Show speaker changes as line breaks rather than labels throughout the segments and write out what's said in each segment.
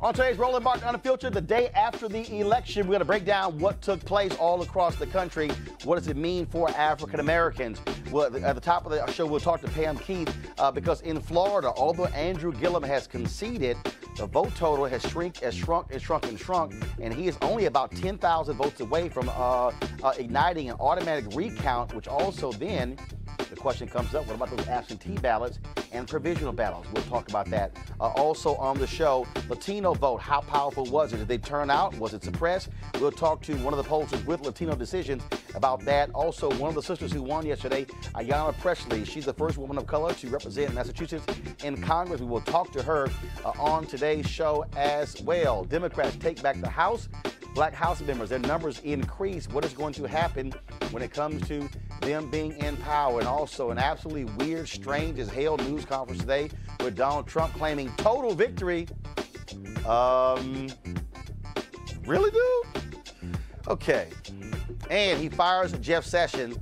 On today's Roland Martin Unfiltered, the day after the election, we're going to break down what took place all across the country. What does it mean for African Americans? Well, at the top of the show, we'll talk to Pam Keith because in Florida, although Andrew Gillum has conceded, the vote total has shrunk, and he is only about 10,000 votes away from igniting an automatic recount, which also then, the question comes up, what about those absentee ballots and provisional ballots? We'll talk about that. Also on the show, Latino vote, how powerful was it? Did they turn out? Was it suppressed? We'll talk to one of the pollsters with Latino Decisions about that. Also, one of the sisters who won yesterday, Ayanna Pressley. She's the first woman of color to represent Massachusetts in Congress. We will talk to her on today's show as well. Democrats take back the House. Black House members, their numbers increase. What is going to happen when it comes to them being in power? And also an absolutely weird, strange as hell news conference today with Donald Trump claiming total victory. Really, dude? Okay. And he fires Jeff Sessions.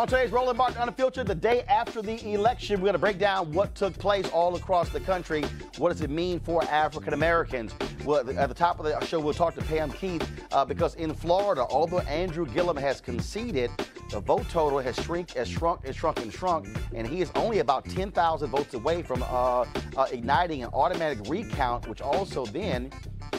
On today's Roland Martin Unfiltered, the day after the election, we're going to break down what took place all across the country. What does it mean for African Americans? Well, at the top of the show, we'll talk to Pam Keith because in Florida, although Andrew Gillum has conceded, the vote total has shrunk, and he is only about 10,000 votes away from igniting an automatic recount, which also then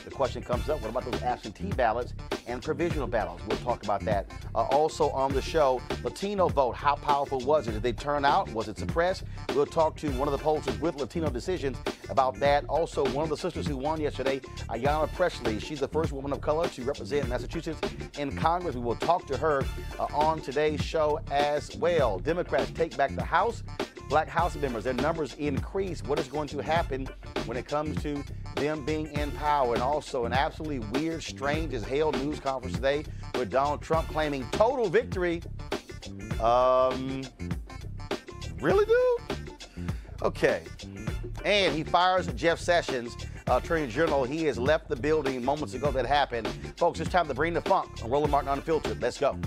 the question comes up, what about those absentee ballots and provisional ballots? We'll talk about that. Also on the show, Latino vote, how powerful was it? Did they turn out? Was it suppressed? We'll talk to one of the pollsters with Latino Decisions about that. Also, one of the sisters who won yesterday, Ayanna Pressley. She's the first woman of color to represent Massachusetts in Congress. We will talk to her on today's show as well. Democrats take back the House. Black House members, their numbers increase. What is going to happen when it comes to them being in power? And also an absolutely weird, strange as hell news conference today with Donald Trump claiming total victory. Really, dude? Okay. And he fires Jeff Sessions, Attorney General. He has left the building moments ago that happened. Folks, it's time to bring the funk on Roland Martin Unfiltered. Let's go.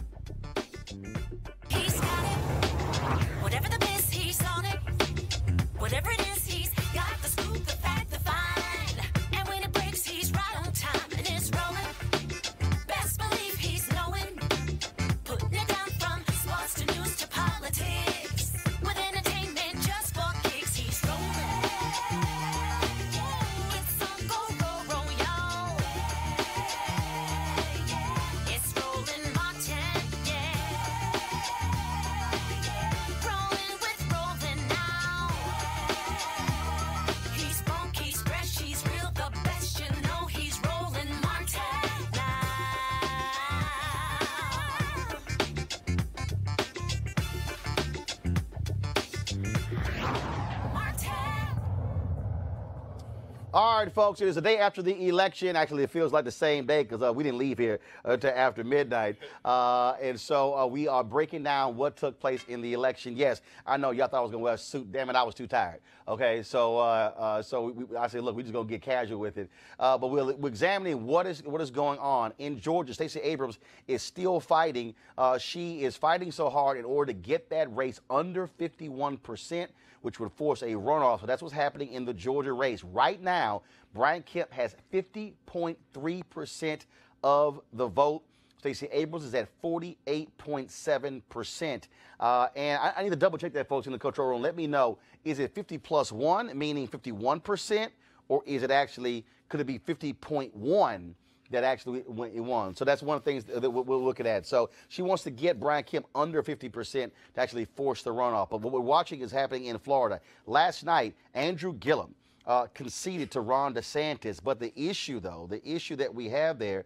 Whatever it is, he's got the scoop, the fact, the fine. And when it breaks, he's right on time and it's rolling. Best believe he's knowing. Putting it down from sports to news to politics. With entertainment just for kicks, he's rolling. It's on go, y'all. It's Roland Martin, yeah. Rolling with Roland now. He's funky, he's fresh, he's real, the best, you know he's Roland Martin now. Martin.
All right, folks, it is the day after the election. Actually, it feels like the same day because we didn't leave here until after midnight. And so we are breaking down what took place in the election. Yes, I know y'all thought I was going to wear a suit. Damn it, I was too tired. Okay, so I said, look, we're just going to get casual with it. But we're examining what is going on. In Georgia, Stacey Abrams is still fighting. She is fighting so hard in order to get that race under 51%. Which would force a runoff. So that's what's happening in the Georgia race. Right now, Brian Kemp has 50.3% of the vote. Stacey Abrams is at 48.7%. And I need to double check that, folks, in the control room. Let me know, is it 50 plus 1, meaning 51%, or is it actually, could it be 50.1? That actually won. So that's one of the things that we're looking at. So she wants to get Brian Kemp under 50% to actually force the runoff. But what we're watching is happening in Florida. Last night, Andrew Gillum conceded to Ron DeSantis. But the issue, though, the issue that we have there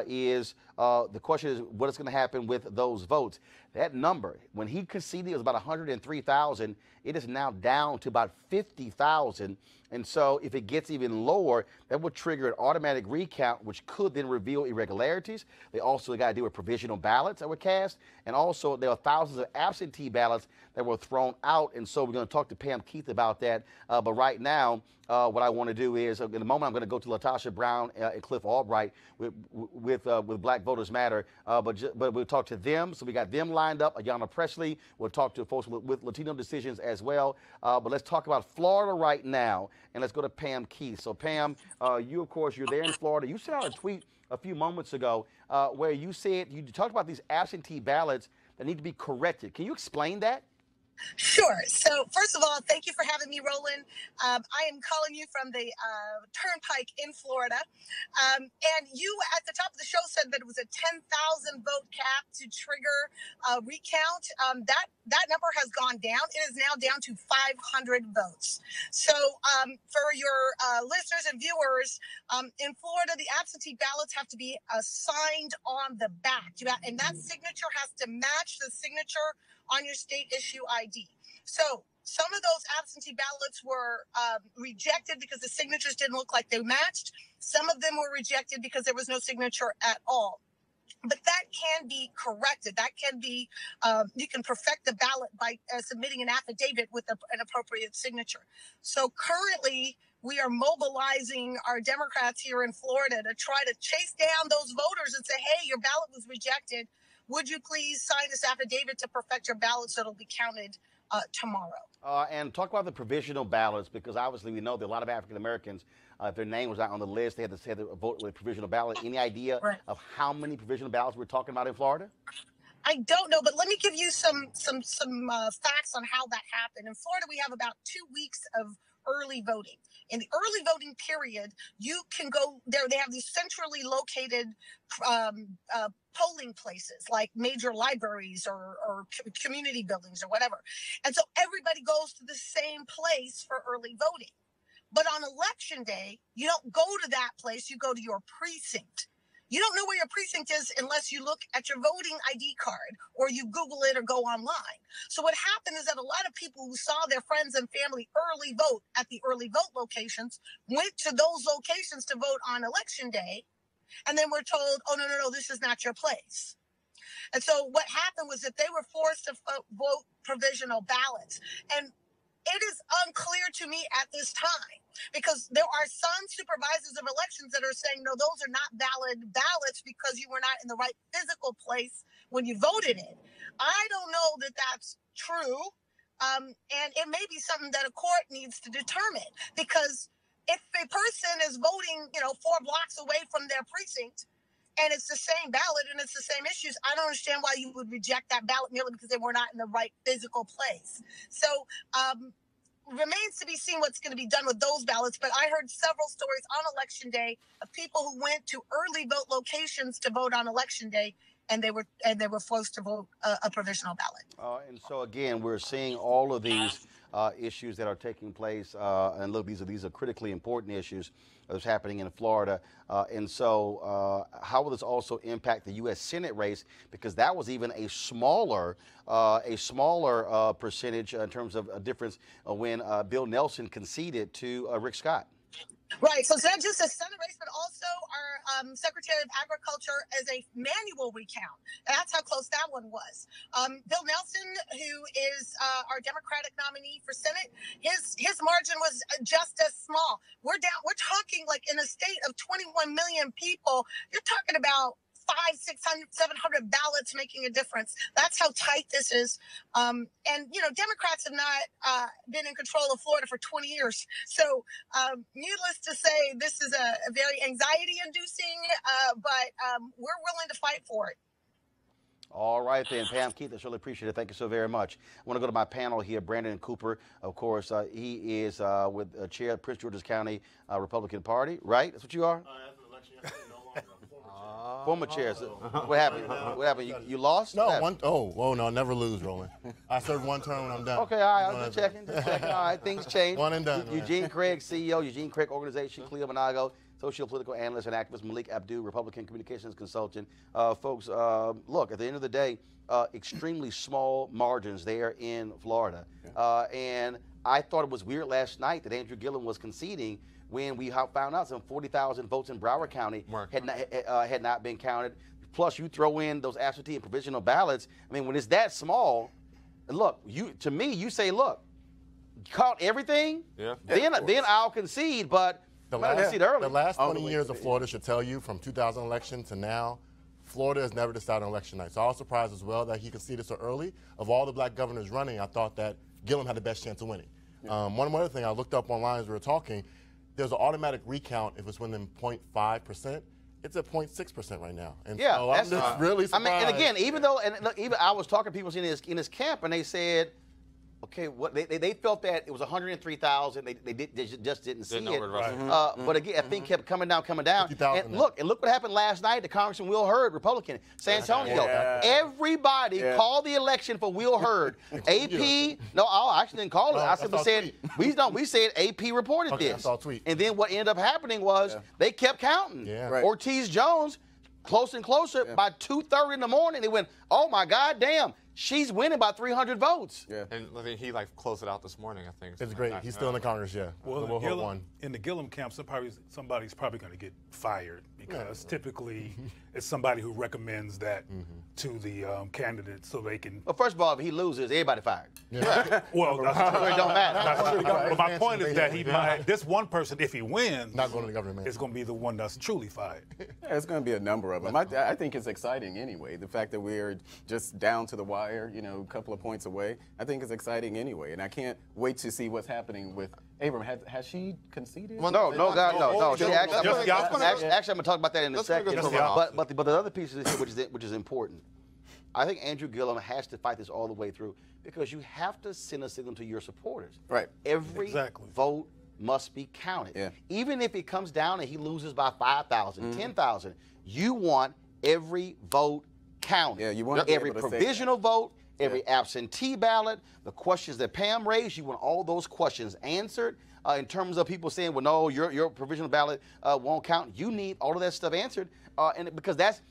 is the question is what is going to happen with those votes. That number, when he conceded, it was about 103,000. It is now down to about 50,000. And so if it gets even lower, that would trigger an automatic recount, which could then reveal irregularities. They also got to deal with provisional ballots that were cast. And also there are thousands of absentee ballots that were thrown out. And so we're going to talk to Pam Keith about that. But right now, what I want to do is, in a moment, I'm going to go to LaTosha Brown and Cliff Albright with Black Voters Matter. But we'll talk to them. So we got them lined up. Ayanna Pressley. We'll talk to folks with Latino Decisions as well. But let's talk about Florida right now. And let's go to Pam Keith. So, Pam, you, of course, you're there in Florida. You sent out a tweet a few moments ago where you said, you talked about these absentee ballots that need to be corrected. Can you explain that?
Sure. So first of all, thank you for having me, Roland. I am calling you from the Turnpike in Florida. And you at the top of the show said that it was a 10,000 vote cap to trigger a recount. That number has gone down. It is now down to 500 votes. So for your listeners and viewers, in Florida, the absentee ballots have to be signed on the back. And that signature has to match the signature on your state issue ID. So some of those absentee ballots were rejected because the signatures didn't look like they matched. Some of them were rejected because there was no signature at all. But that can be corrected. That can be, you can perfect the ballot by submitting an affidavit with an appropriate signature. So currently, we are mobilizing our Democrats here in Florida to try to chase down those voters and say, hey, your ballot was rejected. would you please sign this affidavit to perfect your ballot so it'll be counted tomorrow?
And talk about the provisional ballots, because obviously we know that a lot of African Americans, if their name was not on the list, they had to vote with a provisional ballot. Any idea of how many provisional ballots we're talking about in Florida?
I don't know, but let me give you some facts on how that happened. In Florida, we have about 2 weeks of early voting. In the early voting period, you can go there. They have these centrally located polling places like major libraries or community buildings or whatever. And so everybody goes to the same place for early voting. But on election day, you don't go to that place. You go to your precinct. You don't know where your precinct is unless you look at your voting ID card or you Google it or go online. So what happened is that a lot of people who saw their friends and family early vote at the early vote locations went to those locations to vote on election day, and then were told, oh, no, this is not your place. And so what happened was that they were forced to vote provisional ballots. And it is unclear to me at this time, because there are some supervisors of elections that are saying, no, those are not valid ballots because you were not in the right physical place when you voted in. I don't know that that's true. And it may be something that a court needs to determine, because if a person is voting, 4 blocks away from their precinct, and it's the same ballot and it's the same issues, I don't understand why you would reject that ballot merely because they were not in the right physical place. So remains to be seen what's going to be done with those ballots. But I heard several stories on election day of people who went to early vote locations to vote on election day, and they were forced to vote a provisional ballot.
And so again, we're seeing all of these issues that are taking place, and look, these are critically important issues that's happening in Florida. And so how will this also impact the U.S. Senate race? Because that was even a smaller percentage in terms of a difference when Bill Nelson conceded to Rick Scott.
Right. So it's not just a Senate race, but also our Secretary of Agriculture as a manual recount. That's how close that one was. Bill Nelson, who is our Democratic nominee for Senate, his margin was just as small. We're talking like in a state of 21 million people, you're talking about 500, 600, 700 ballots making a difference. That's how tight this is. And, Democrats have not been in control of Florida for 20 years. So needless to say, this is a very anxiety-inducing, but we're willing to fight for it.
All right, then, Pam, Keith, I surely appreciate it. Thank you so very much. I want to go to my panel here. Brandon Cooper, of course, he is with chair of Prince George's County Republican Party, right? That's what you are? Former chair. What happened? What happened? You lost?
No, no, never lose, Roland. I serve one term and I'm done.
Okay, all right, I'm just checking. All right, things change.
One and done.
Eugene Craig, CEO, Eugene Craig Organization, Cleo Monago, socio-political analyst and activist, Malik Abdu, Republican communications consultant. Folks, look, at the end of the day, extremely small margins there in Florida. And I thought it was weird last night that Andrew Gillum was conceding when we found out some 40,000 votes in Broward County had not been counted. Plus, you throw in those absentee and provisional ballots. I mean, when it's that small, look, to me, you say, look, count everything, then I'll concede, but
the last 20 years of Florida should tell you, from 2000 election to now, Florida has never decided on election night. So I was surprised as well that he conceded so early. Of all the black governors running, I thought that Gillum had the best chance of winning. One other thing I looked up online as we were talking, there's an automatic recount if it's within 0.5%. It's at 0.6% right now. And so I'm just really surprised.
I mean, and again, even I was talking to people in this camp, and they said, okay, what they felt that it was 103,000. They just didn't see it. But again, I think kept coming down. And look what happened last night to Congressman Will Hurd, Republican, San Antonio. Everybody called the election for Will Hurd. AP, no, I actually didn't call it. I simply said we said AP reported this.
I saw a tweet.
And then what ended up happening was they kept counting. Ortiz Jones, closer and closer. By 2:30 in the morning, they went, oh my God, damn. she's winning by 300 votes.
Yeah.
And I think he closed it out this morning. I think
It's great. He's still in the Congress, yeah.
Well, in the Gillum camp, somebody's probably going to get fired because typically it's somebody who recommends that to the candidate so they can.
Well, first of all, if he loses, everybody fired.
Yeah.
Well,
It don't matter.
But my point is that he might. This one person, if he wins,
Not going to the government.
is going to be the one that's truly fired.
Yeah, it's going to be a number of them. I think it's exciting anyway. The fact that we're just down to the wire, you know, a couple of points away, I think it's exciting anyway. And I can't wait to see what's happening with Abram. Has she conceded?
Well, no. She actually,
I'm
I'm going to talk about that in a second.
go to the
But the other piece of this, which is important, I think Andrew Gillum has to fight this all the way through because you have to send a signal to your supporters.
Right.
Every vote must be counted.
Yeah.
Even if it comes down and he loses by 5,000, 10,000, you want every vote counted.
Yeah, you want to be
every
able to say
provisional vote, every absentee ballot, the questions that Pam raised, you want all those questions answered. In terms of people saying, well, no, your provisional ballot won't count. You need all of that stuff answered, and because that's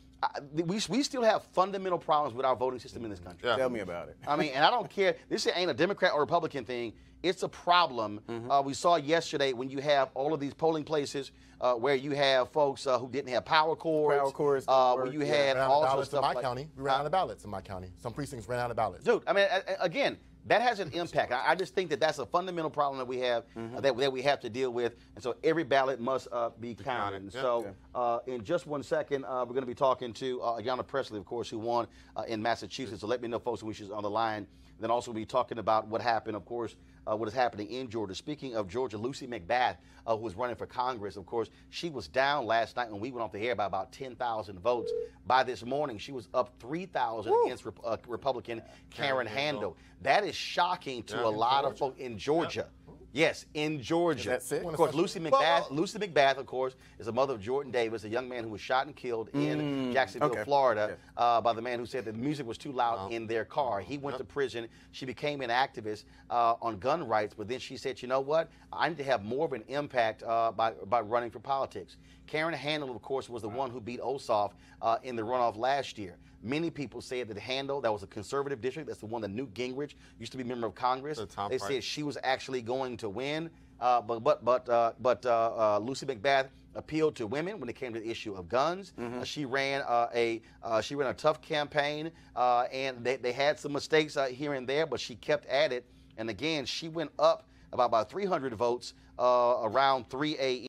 we still have fundamental problems with our voting system in this country.
Yeah.
Tell me about it.
I mean, and I don't care. This ain't a Democrat or Republican thing. It's a problem. We saw yesterday when you have all of these polling places where you have folks who didn't have power cords. Where you had all sorts of stuff
in my county. We ran out of ballots in my county. Some precincts ran out of ballots.
Dude, I mean, again, that has an impact. I just think that that's a fundamental problem that we have that we have to deal with, and so every ballot must be counted. And so, in just 1 second, we're going to be talking to Ayanna Pressley, of course, who won in Massachusetts. So let me know, folks, when she's on the line. Then also we'll be talking about what happened, of course, what is happening in Georgia. Speaking of Georgia, Lucy McBath, who was running for Congress, of course, she was down last night when we went off the air by about 10,000 votes. By this morning, she was up 3,000 against Republican Karen Handel. That is shocking to a lot of folks in Georgia. Yes, in Georgia.
That's it?
Of course, Lucy McBath, of course, is the mother of Jordan Davis, a young man who was shot and killed in Jacksonville, Florida, by the man who said that the music was too loud in their car. He went to prison. She became an activist on gun rights, but then she said, you know what? I need to have more of an impact by running for politics. Karen Handel, of course, was the one who beat Ossoff in the runoff last year. Many people said that Handel, that was a conservative district. That's the one that Newt Gingrich used to be member of Congress. They said she was actually going to win, but Lucy McBath appealed to women when it came to the issue of guns. She ran a tough campaign, and they had some mistakes here and there, but she kept at it. And again, she went up about 300 votes around 3 a.m.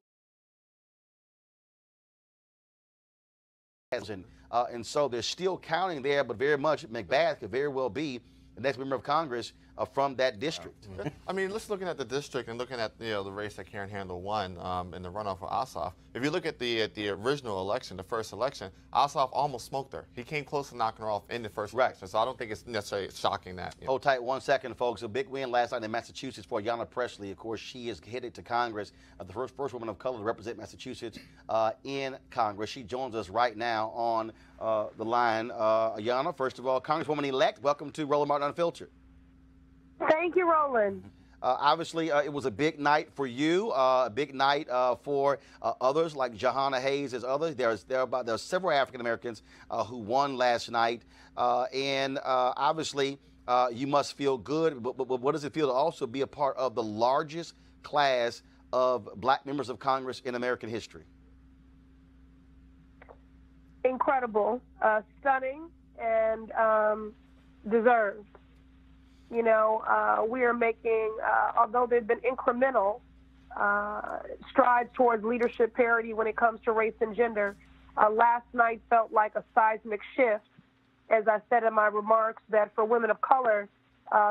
And so they're still counting there, but very much McBath could very well be the next member of Congress from that district.
I mean, let's looking at the district and looking at the race that Karen Handel won in the runoff for Ossoff. If you look at the original election, the first election, Ossoff almost smoked her. He came close to knocking her off in the first election, so I don't think it's necessarily shocking that.
Hold tight 1 second, folks. A big win last night in Massachusetts for Ayanna Pressley. Of course, she is headed to Congress, the first woman of color to represent Massachusetts in Congress. She joins us right now on the line. Ayanna, first of all, Congresswoman-elect, welcome to Roland Martin Unfiltered.
Thank you, Roland.
Obviously, it was a big night for you, a big night for others like Jahana Hayes as others. There are several African Americans who won last night, and obviously you must feel good. But what does it feel to also be a part of the largest class of black members of Congress in American history?
Incredible, stunning, and deserved. You know, we are making, although they've been incremental strides towards leadership parity when it comes to race and gender, last night felt like a seismic shift. As I said in my remarks, that for women of color,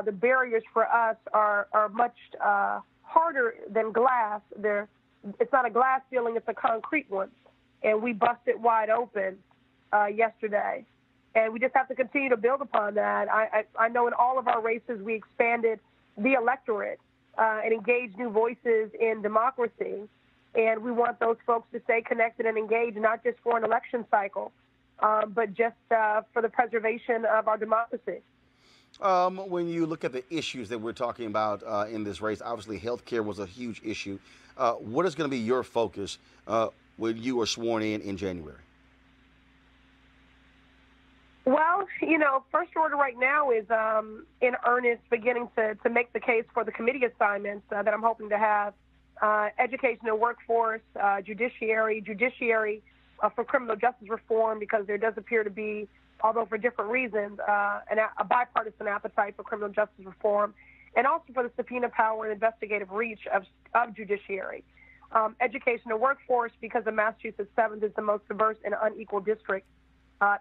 the barriers for us are much harder than glass. It's not a glass ceiling, it's a concrete one. And we busted wide open yesterday. And we just have to continue to build upon that. I know in all of our races we expanded the electorate and engaged new voices in democracy. And we want those folks to stay connected and engaged, not just for an election cycle, but just for the preservation of our democracy.
When you look at the issues that we're talking about in this race, obviously health care was a huge issue. What is going to be your focus when you are sworn in January?
Well, first order right now is in earnest beginning to make the case for the committee assignments that I'm hoping to have. Education and workforce, judiciary for criminal justice reform, because there does appear to be, although for different reasons, a bipartisan appetite for criminal justice reform, and also for the subpoena power and investigative reach of judiciary. Education and workforce, because the Massachusetts 7th is the most diverse and unequal district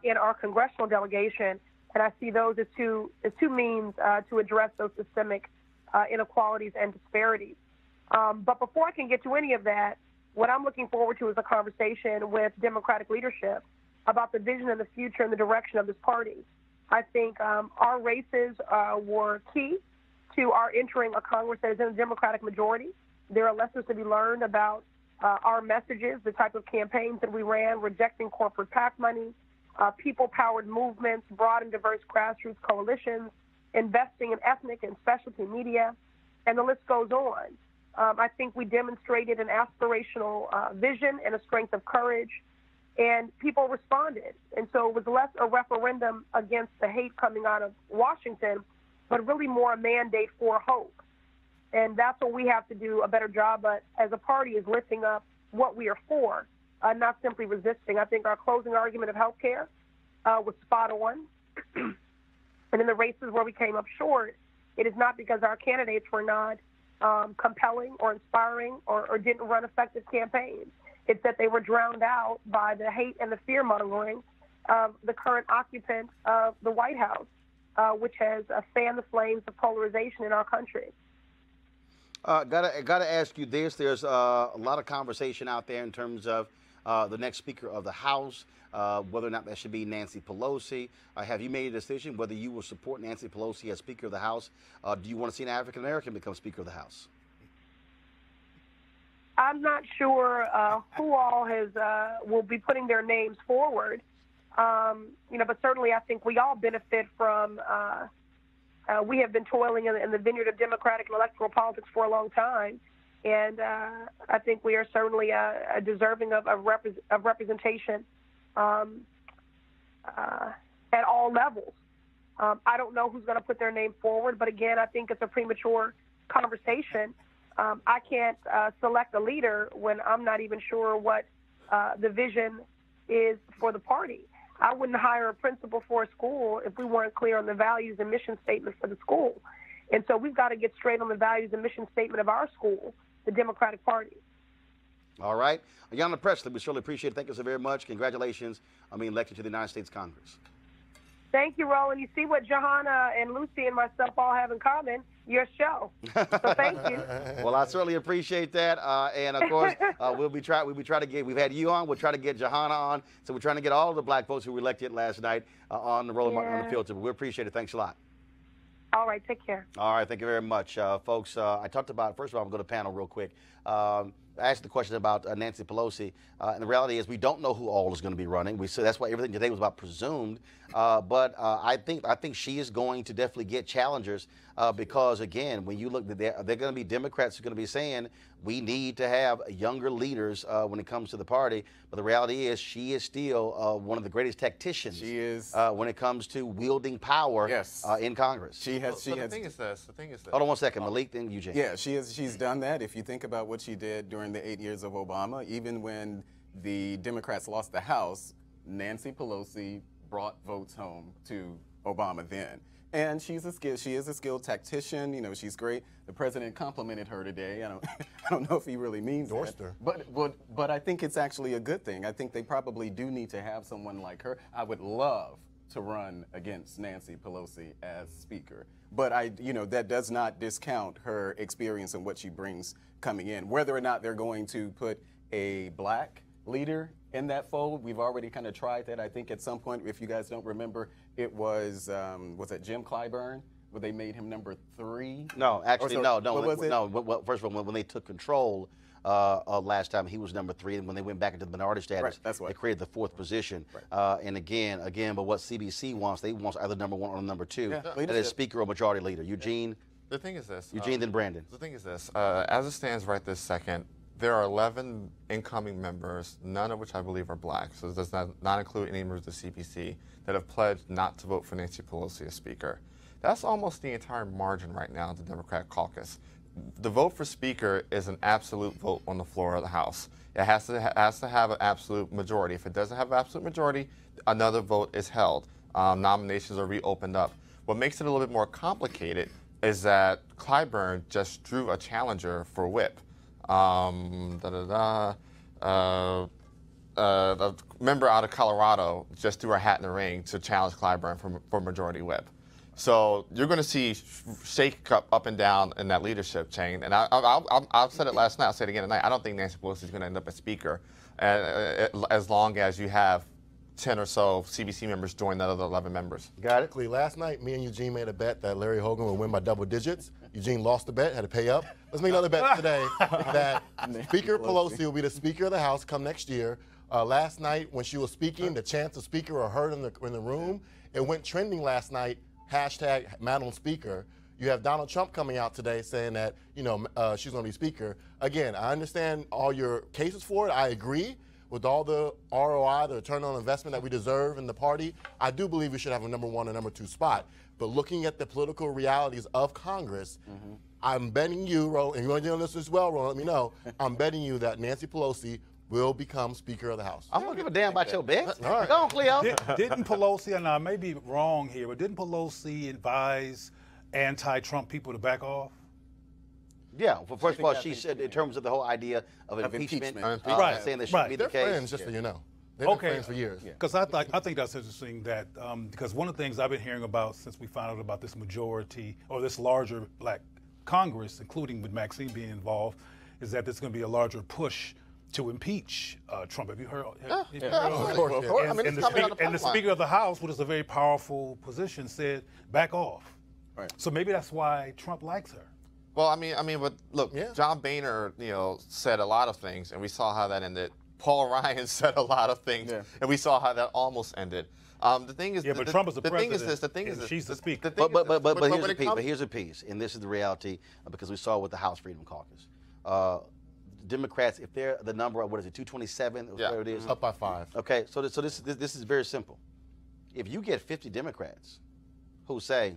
in our congressional delegation, and I see those as two means to address those systemic inequalities and disparities. But before I can get to any of that, what I'm looking forward to is a conversation with Democratic leadership about the vision and the future and the direction of this party. I think our races were key to our entering a Congress that is in a Democratic majority. There are lessons to be learned about our messages, the type of campaigns that we ran, rejecting corporate PAC money, people-powered movements, broad and diverse grassroots coalitions, investing in ethnic and specialty media, and the list goes on. I think we demonstrated an aspirational vision and a strength of courage, and people responded. And so it was less a referendum against the hate coming out of Washington, but really more a mandate for hope. And that's what we have to do a better job at as a party, is lifting up what we are for, not simply resisting. I think our closing argument of health care was spot on. And in the races where we came up short, it is not because our candidates were not compelling or inspiring or didn't run effective campaigns. It's that they were drowned out by the hate and the fear-mongering of the current occupant of the White House, which has fanned the flames of polarization in our country.
Gotta ask you this. There's a lot of conversation out there in terms of the next Speaker of the House, whether or not that should be Nancy Pelosi. Have you made a decision whether you will support Nancy Pelosi as Speaker of the House? Do you want to see an African American become Speaker of the House?
I'm not sure who all will be putting their names forward, but certainly I think we all benefit from. We have been toiling in the vineyard of democratic and electoral politics for a long time, and I think we are certainly deserving of representation at all levels. I don't know who's going to put their name forward, but again, I think it's a premature conversation. I can't select a leader when I'm not even sure what the vision is for the party. I wouldn't hire a principal for a school if we weren't clear on the values and mission statement for the school. And so we've got to get straight on the values and mission statement of our school, the Democratic Party.
All right. Ayanna Pressley, we surely appreciate it. Thank you so very much. Congratulations on being elected to the United States Congress.
Thank you, Roland. You see what Johanna and Lucy and myself all have in common? Your show. So thank you.
Well, I certainly appreciate that. And of course, we'll try to get. We've had you on. We'll try to get Johanna on. So we're trying to get all the black folks who were elected last night on the Roland Martin Unfiltered. We appreciate it. Thanks a lot.
All right. Take care.
All right. Thank you very much, folks. I talked about. First of all, I'm going to panel real quick. I asked the question about Nancy Pelosi, and the reality is we don't know who all is going to be running. So that's why everything today was about presumed. But I think she is going to definitely get challengers because, again, when you look, they're going to be Democrats who are going to be saying we need to have younger leaders when it comes to the party. But the reality is she is still one of the greatest tacticians.
She is
when it comes to wielding power in Congress.
She has.
The thing is this.
Hold on one second, Malik, then Eugene.
Yeah, she's done that. If you think about what she did during the 8 years of Obama, even when the Democrats lost the House, Nancy Pelosi brought votes home to Obama then. And she is a skilled tactician. You know, she's great. The president complimented her today. I don't know if he really means that. But I think it's actually a good thing. I think they probably do need to have someone like her. I would love to run against Nancy Pelosi as Speaker. But that does not discount her experience and what she brings coming in. Whether or not they're going to put a black leader in that fold, we've already kind of tried that. I think at some point, if you guys don't remember, it was it Jim Clyburn, where they made him number 3?
No, actually, no.
What was it?
No. Well, first of all, when they took control last time, he was number 3, and when they went back into the minority status, they created the 4th position. Right. And again, but what CBC wants, they want either number 1 or number 2. Yeah. That is Speaker or Majority Leader. Eugene.
The thing is this.
Eugene, then Brandon.
The thing is this. As it stands right this second, There are 11 incoming members, none of which I believe are black, so it does not include any members of the CPC, that have pledged not to vote for Nancy Pelosi as Speaker. That's almost the entire margin right now in the Democrat caucus. The vote for Speaker is an absolute vote on the floor of the House. It has to have an absolute majority. If it doesn't have an absolute majority, another vote is held. Nominations are reopened up. What makes it a little bit more complicated is that Clyburn just drew a challenger for whip. A member out of Colorado just threw her hat in the ring to challenge Clyburn for majority whip. So you're going to see shake up and down in that leadership chain. And I've said it last night, I'll say it again tonight. I don't think Nancy Pelosi is going to end up as Speaker as long as you have 10 or so CBC members join the other 11 members.
Got it?
Last night, me and Eugene made a bet that Larry Hogan would win by double digits. Eugene lost the bet, had to pay up. Let's make another bet today that Speaker Pelosi will be the Speaker of the House come next year. Last night, when she was speaking, the chants of Speaker were heard in the room. It went trending last night, hashtag Madam Speaker. You have Donald Trump coming out today saying that, she's going to be Speaker. Again, I understand all your cases for it. I agree. With all the ROI, the return on investment that we deserve in the party, I do believe we should have a number 1 and number 2 spot. But looking at the political realities of Congress, I'm betting you, Roland, and you want to do this as well, Roland, let me know, I'm betting you that Nancy Pelosi will become Speaker of the House.
I don't give a damn about your bets.
All right.
Go on, Cleo.
Didn't Pelosi, and I may be wrong here, but didn't Pelosi advise anti-Trump people to back off?
Yeah, well, first of all, she said in terms of the whole idea of impeachment.
Right.
Saying that shouldn't be the
They're
case.
friends, just so you know. They've been friends for years.
Because I think that's interesting that because one of the things I've been hearing about since we found out about this majority or this larger black Congress, including with Maxine being involved, is that there's going to be a larger push to impeach Trump. Have you heard? Of
course.
And the Speaker of the House, which is a very powerful position, said back off.
Right.
So maybe that's why Trump likes her.
Well, but look, John Boehner, said a lot of things, and we saw how that ended. Paul Ryan said a lot of things, and we saw how that almost ended. The thing is,
but Trump is the president.
The thing is this.
She's the Speaker.
But here's a piece, and this is the reality because we saw with the House Freedom Caucus. Democrats, if they're the number of 227, whatever it is,
Up by 5.
Okay, so this is very simple. If you get 50 Democrats who say,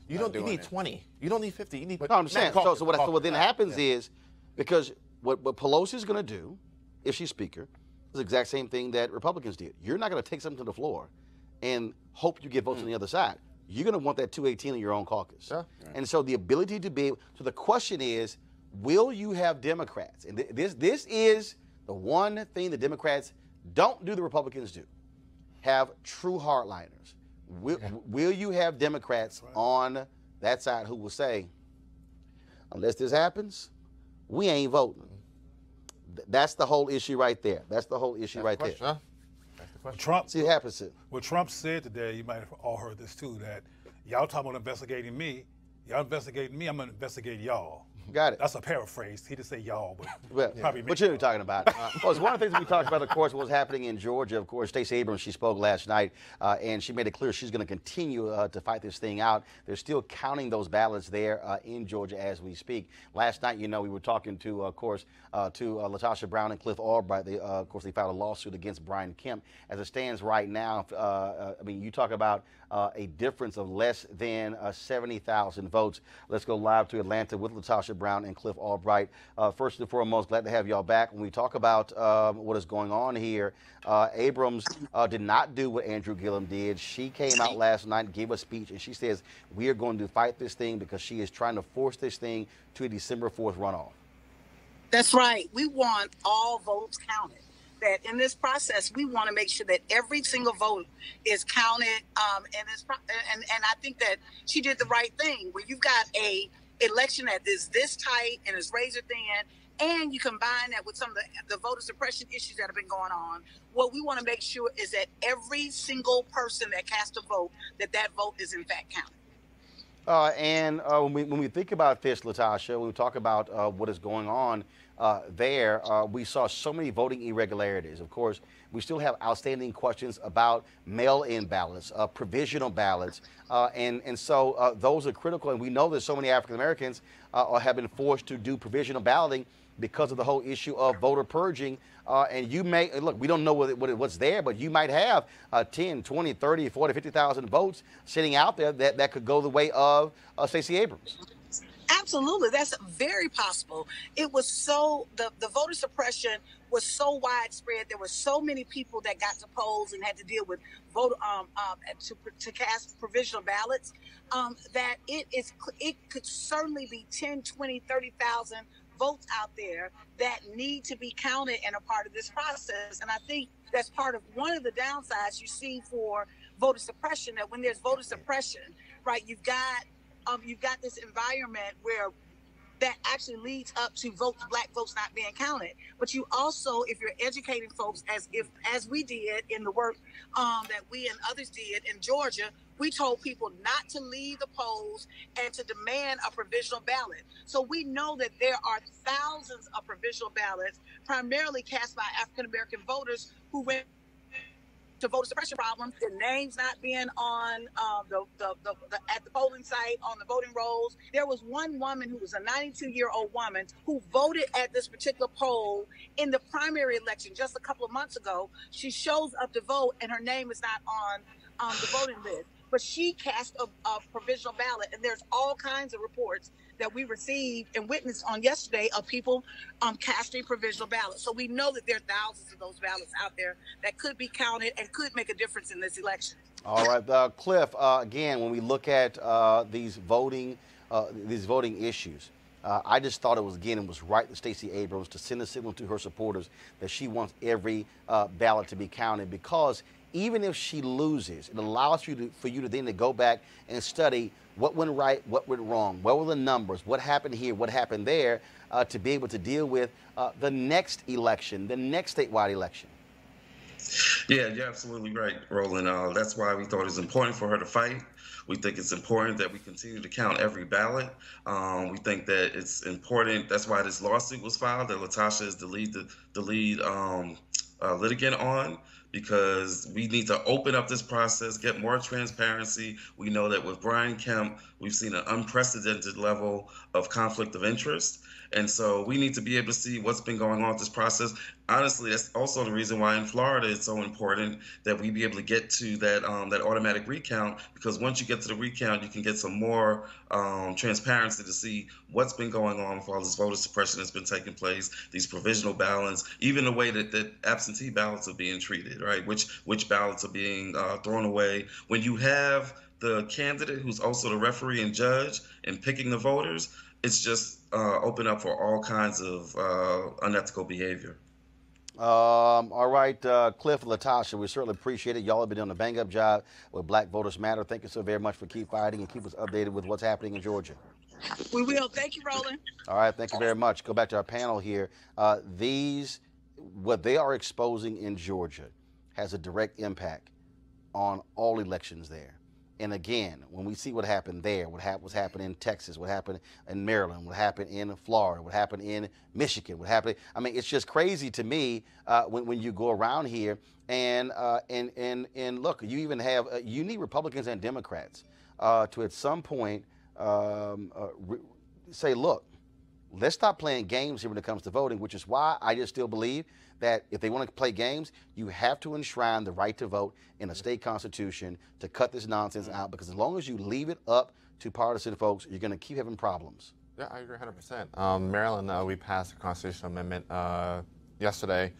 you need 20. You don't need 50. You need.
No, I'm saying. So what then happens is, because what Pelosi is going to do, if she's Speaker, is the exact same thing that Republicans did. You're not going to take something to the floor and hope you get votes on the other side. You're going to want that 218 in your own caucus.
Sure.
And so the ability to be able, so the question is, will you have Democrats? And this is the one thing the Democrats don't do the Republicans do. Have true hardliners. Will you have Democrats on that side who will say, unless this happens, we ain't voting? That's the whole issue right there. That's the whole issue right there.
Huh?
Trump.
See what happens.
What Trump said today, you might have all heard this too, that y'all talking about investigating me. Y'all investigating me, I'm going to investigate y'all.
Got it.
That's a paraphrase. He didn't say y'all, but
probably. But you know what you're talking about. Well, it's one of the things we talked about, of course, what was happening in Georgia. Of course, Stacey Abrams, she spoke last night, and she made it clear she's going to continue to fight this thing out. They're still counting those ballots there in Georgia as we speak. Last night, we were talking to, of course, to Latasha Brown and Cliff Albright. They, of course, they filed a lawsuit against Brian Kemp. As it stands right now, you talk about a difference of less than 70,000 votes. Let's go live to Atlanta with Latasha Brown and Cliff Albright. First and foremost, glad to have y'all back. When we talk about what is going on here, Abrams did not do what Andrew Gillum did. She came out last night and gave a speech, and she says, we are going to fight this thing because she is trying to force this thing to a December 4th runoff.
That's right. We want all votes counted. That in this process, we want to make sure that every single vote is counted. And I think that she did the right thing. When you've got a election that is this tight and is razor thin, and you combine that with some of the voter suppression issues that have been going on, what we want to make sure is that every single person that cast a vote, that vote is in fact counted.
And when we think about this, Latasha, when we talk about what is going on we saw so many voting irregularities. Of course, we still have outstanding questions about mail-in ballots, provisional ballots, and so those are critical. And we know that so many African Americans have been forced to do provisional balloting because of the whole issue of voter purging. And you may, look, we don't know what's there, but you might have 10, 20, 30, 40, 50,000 votes sitting out there that could go the way of Stacey Abrams.
Absolutely, that's very possible. It was so, the voter suppression was so widespread. There were so many people that got to polls and had to deal with vote to cast provisional ballots that it could certainly be 10, 20, 30,000 votes out there that need to be counted and a part of this process. And I think that's part of one of the downsides you see for voter suppression, that when there's voter suppression, right, you've got this environment where that actually leads up to black votes not being counted. But you also, if you're educating folks, as we did in the work that we and others did in Georgia, we told people not to leave the polls and to demand a provisional ballot. So we know that there are thousands of provisional ballots, primarily cast by African American voters who went to voter suppression problems, their names not being on at the polling site, on the voting rolls. There was one woman who was a 92-year-old woman who voted at this particular poll in the primary election just a couple of months ago. She shows up to vote and her name is not on the voting list, but she cast a provisional ballot. And there's all kinds of reports that we received and witnessed on yesterday of people casting provisional ballots. So we know that there are thousands of those ballots out there that could be counted and could make a difference in this election.
All right, Cliff, again, when we look at these voting issues, I just thought it was right to Stacey Abrams to send a signal to her supporters that she wants every ballot to be counted, because even if she loses, it allows you for you to then to go back and study what went right, what went wrong, what were the numbers, what happened here, what happened there, to be able to deal with the next election, the next statewide election.
Yeah, you're absolutely right, Roland. That's why we thought it was important for her to fight. We think it's important that we continue to count every ballot. We think that it's important. That's why this lawsuit was filed, that Latasha is the lead litigant on, because we need to open up this process, get more transparency. We know that with Brian Kemp, we've seen an unprecedented level of conflict of interest. And so we need to be able to see what's been going on with this process. Honestly, that's also the reason why in Florida it's so important that we be able to get to that automatic recount, because once you get to the recount, you can get some more transparency to see what's been going on with all this voter suppression that's been taking place, these provisional ballots, even the way that absentee ballots are being treated, right? Which ballots are being thrown away. When you have the candidate who's also the referee and judge and picking the voters, it's just open up for all kinds of unethical behavior.
All right, Cliff, Latasha, we certainly appreciate it. Y'all have been doing a bang-up job with Black Voters Matter. Thank you so very much for keep fighting and keep us updated with what's happening in Georgia.
We will. Thank you, Roland.
All right, thank you very much. Go back to our panel here. What they are exposing in Georgia has a direct impact on all elections there. And again, when we see what happened there, what's happened in Texas, what happened in Maryland, what happened in Florida, what happened in Michigan, what happened, I mean, it's just crazy to me when you go around here and look, you even have, you need Republicans and Democrats to at some point say, look, let's stop playing games here when it comes to voting, which is why I just still believe that if they want to play games, you have to enshrine the right to vote in a state constitution to cut this nonsense out, because as long as you leave it up to partisan folks, you're going to keep having problems.
Yeah, I agree 100%. Maryland, we passed a constitutional amendment yesterday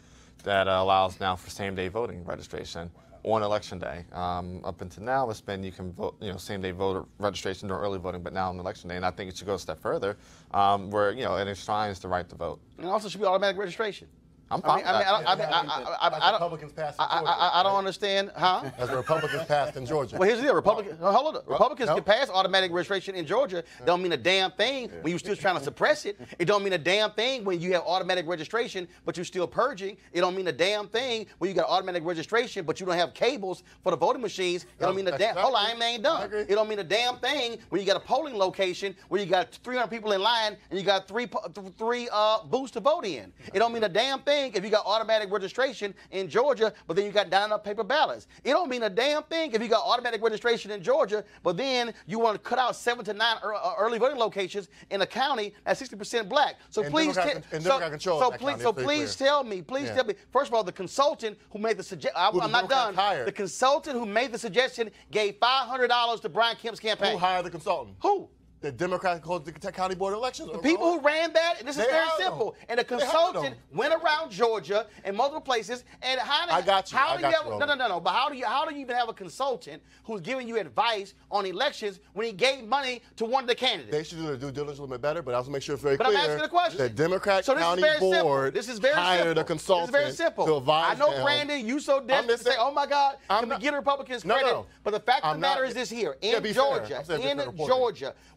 that allows now for same-day voting registration on election day. Up until now, it's been you can vote, same-day voter registration or early voting, but now on election day, and I think it should go a step further, where it enshrines the right to vote.
And also should be automatic registration.
I'm fine.
I
Republicans passed in Georgia.
I don't understand, huh?
As the Republicans passed in Georgia.
Well, here's the deal. Republicans can pass automatic registration in Georgia. Don't mean a damn thing when you're still trying to suppress it. It don't mean a damn thing when you have automatic registration, but you're still purging. It don't mean a damn thing when you got automatic registration, but you don't have cables for the voting machines. It don't mean a damn. Hold on, I ain't done. It don't mean a damn thing when you got a polling location where you got 300 people in line and you got three booths to vote in. It don't mean a damn thing if you got automatic registration in Georgia, but then you got not enough paper ballots. It don't mean a damn thing if you got automatic registration in Georgia, but then you want to cut out 7 to 9 early voting locations in a county that's 60% black. So please, please tell me. First of all, the consultant who made the suggestion, I'm not done. The consultant who made the suggestion gave $500 to Brian Kemp's campaign.
Who hired the consultant?
Who?
The Democrats called the County Board of Elections.
The people who ran that, and this is very simple. And the consultant went around Georgia and multiple places. And
I got you.
No. But how do you even have a consultant who's giving you advice on elections when he gave money to one of the candidates?
They should do their due diligence a little bit better, but I also make sure it's very clear.
But I'm asking a question.
The Democrat County Board hired a consultant
to advise them. I know, Brandon, you so desperate to say, oh my God, can we give Republicans credit? No. But the fact of the matter is this here. In Georgia,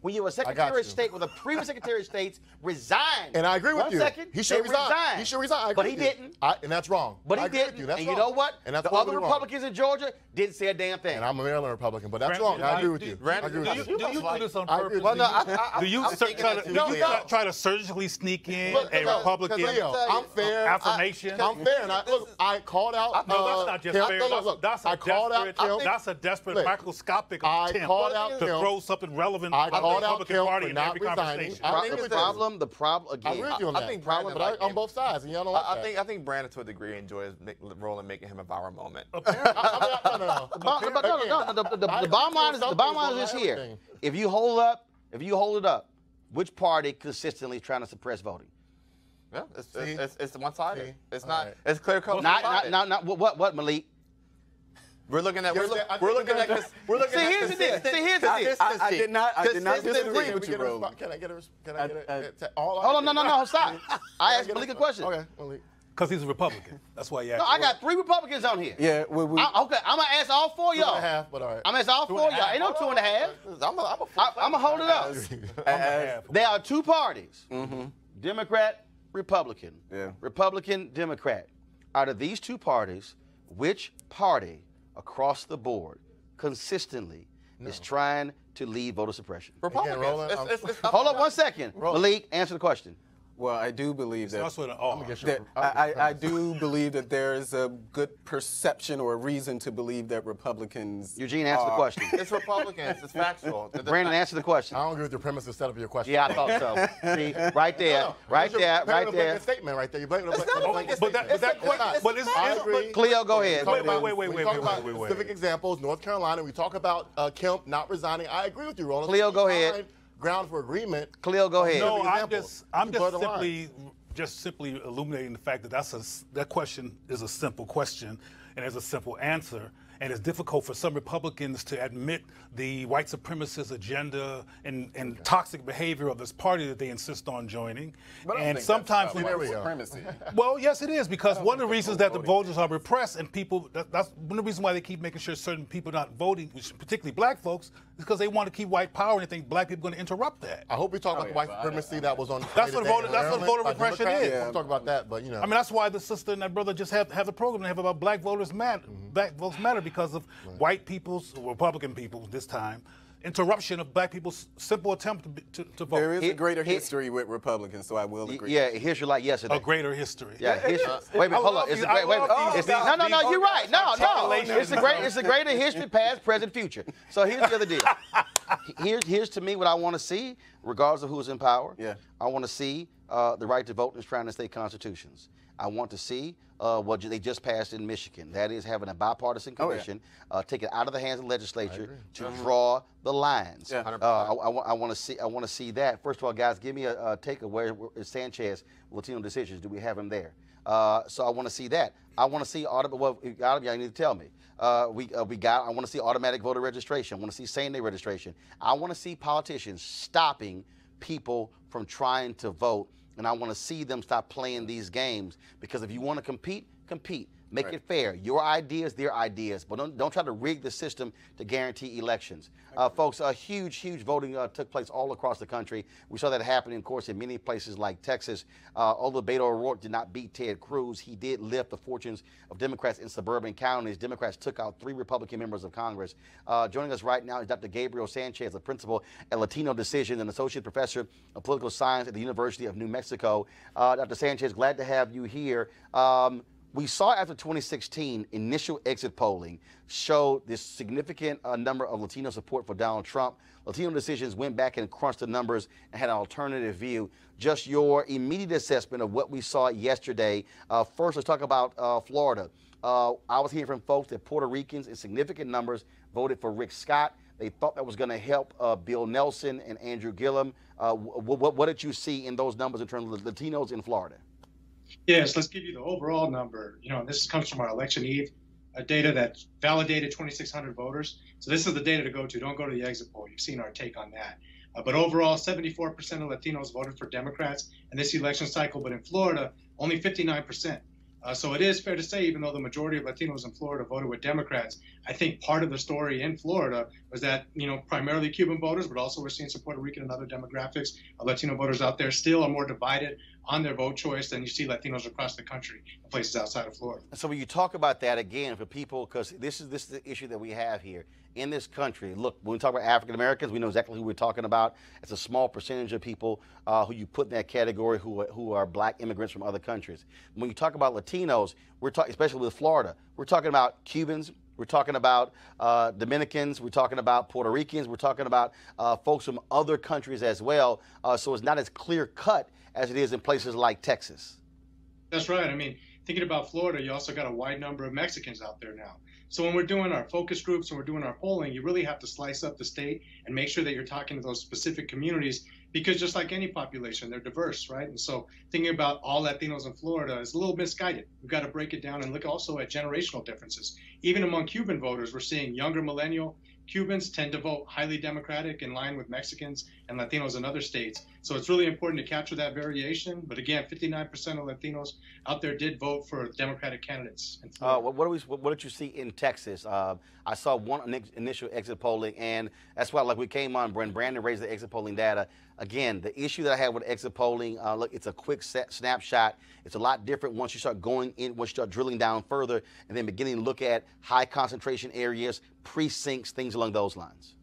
when you have a Secretary of State with a previous Secretary of State resigned.
And I agree with you. He should resign. He should resign.
But he didn't.
And that's wrong.
But he didn't. And you know what? The other Republicans in Georgia didn't say a damn thing.
And I'm a Maryland Republican, but that's wrong. I agree with you.
Do you do this on purpose? Do you try to surgically sneak in a Republican affirmation?
I'm fair. And I called out.
No, that's not just fair. That's a desperate microscopic attempt to throw something relevant on the Republican Party in every conversation.
The problem again.
I agree with you on that. I think problem, but on both sides, and y'all don't like that.
I think Brandon, to a degree, enjoys Roland making him a viral moment.
The bottom line is this here. If you hold it up, which party consistently is trying to suppress voting?
Yeah, it's one-sided. It's not. It's clear cut.
Not what Malik?
We're looking at. Here's the deal.
I did not disagree with you, Roland.
Can I get a?
Hold on, no, stop. I asked Malik a question.
Okay, Malik.
Because he's a Republican. That's why you asked.
No, I got 3 Republicans on here.
Yeah,
okay, I'm gonna ask all 4 of y'all.
2.5, but all right.
I'm gonna ask all 4 of y'all. Ain't no 2.5. I'm gonna hold it up. There are 2 parties: Democrat, Republican.
Yeah.
Republican, Democrat. Out of these 2 parties, which party across the board consistently is trying to lead voter suppression?
Republicans.
Hold up 1 second. Malik, answer the question.
Well, I do believe I do believe that there is a good perception or a reason to believe that Republicans.
Eugene, answer the question.
It's Republicans. It's factual.
Brandon, answer the question.
I don't agree with your premise to set up your question.
Yeah, I thought so. See, right there.
Statement right there. You blame
Cleo, go ahead.
Wait. Specific examples. North Carolina. We talk about Kemp not resigning. I agree with you, Roland.
Cleo, go ahead.
Ground for agreement.
Cleo, go ahead.
No, I'm just simply illuminating the fact that that question is a simple question and there's a simple answer. And it's difficult for some Republicans to admit the white supremacist agenda and toxic behavior of this party that they insist on joining. And sometimes
supremacy.
Well, yes, it is, because one of the reasons that the voters are repressed and people, that's one of the reasons why they keep making sure certain people are not voting, particularly black folks, is because they want to keep white power and they think black people are going to interrupt that.
I hope we talk about the white supremacy that was on.
That's what voter repression is.
We'll talk about that, but you know.
I mean, that's why the sister and that brother just have a program they have about Black Voters Matter. Black Votes Matter, because of white people's, Republican people this time, interruption of black people's simple attempt to vote.
There is a greater history with Republicans, so I will agree.
Yeah, history like yesterday.
A greater history.
Yeah, history. Wait a minute, hold on. No, you're right. No. It's a greater history, past, present, future. So here's the other deal. Here's to me what I want to see, regardless of who's in power.
Yeah.
I want to see the right to vote in enshrined in state constitutions. I want to see what they just passed in Michigan. That is having a bipartisan commission, take it out of the hands of the legislature to draw the lines.
Yeah.
I want to see that. First of all, guys, give me a take of where is Sanchez Latino decisions. Do we have him there? So I want to see that. I want to see y'all need to tell me. I want to see automatic voter registration. I want to see same-day registration. I want to see politicians stopping people from trying to vote and I want to see them stop playing these games, because if you want to compete, compete. Make
Right.
it fair. Your ideas, their ideas, but don't try to rig the system to guarantee elections. Folks, a huge voting took place all across the country. We saw that happening, of course, in many places like Texas. Although Beto O'Rourke did not beat Ted Cruz, he did lift the fortunes of Democrats in suburban counties. Democrats took out 3 Republican members of Congress. Joining us right now is Dr. Gabriel Sanchez, a principal at Latino Decision and associate professor of political science at the University of New Mexico. Dr. Sanchez, glad to have you here. We saw after 2016, initial exit polling showed this significant number of Latino support for Donald Trump. Latino Decisions went back and crunched the numbers and had an alternative view. Just your immediate assessment of what we saw yesterday. First, let's talk about Florida. I was hearing from folks that Puerto Ricans in significant numbers voted for Rick Scott. They thought that was going to help Bill Nelson and Andrew Gillum. What did you see in those numbers in terms of Latinos in Florida?
Yes, let's give you the overall number. This comes from our election eve data that validated 2,600 voters. So this is the data to go to. Don't go to the exit poll. You've seen our take on that. But overall, 74% of Latinos voted for Democrats in this election cycle. But in Florida, only 59%. So it is fair to say, even though the majority of Latinos in Florida voted with Democrats, I think part of the story in Florida was that, primarily Cuban voters, but also we're seeing some Puerto Rican and other demographics of Latino voters out there still are more divided on their vote choice than you see Latinos across the country in places outside of Florida.
So when you talk about that again for people, because this is the issue that we have here in this country. Look, when we talk about African Americans, we know exactly who we're talking about. It's a small percentage of people who you put in that category who are black immigrants from other countries. When you talk about Latinos, we're talking, especially with Florida, we're talking about Cubans. We're talking about Dominicans. We're talking about Puerto Ricans. We're talking about folks from other countries as well. So it's not as clear cut as it is in places like Texas.
That's right. I mean, thinking about Florida, you also got a wide number of Mexicans out there now. So when we're doing our focus groups and we're doing our polling, you really have to slice up the state and make sure that you're talking to those specific communities, because just like any population, they're diverse, right? And so thinking about all Latinos in Florida is a little misguided. We've got to break it down and look also at generational differences. Even among Cuban voters, we're seeing younger millennial Cubans tend to vote highly Democratic in line with Mexicans and Latinos in other states. So it's really important to capture that variation. But again, 59% of Latinos out there did vote for Democratic candidates.
What did you see in Texas? I saw one initial exit polling, and that's why, like we came on, Brandon raised the exit polling data. Again, the issue that I have with exit polling, look, it's a quick snapshot. It's a lot different once you start going in, once you start drilling down further, and then beginning to look at high concentration areas, precincts, things along those lines.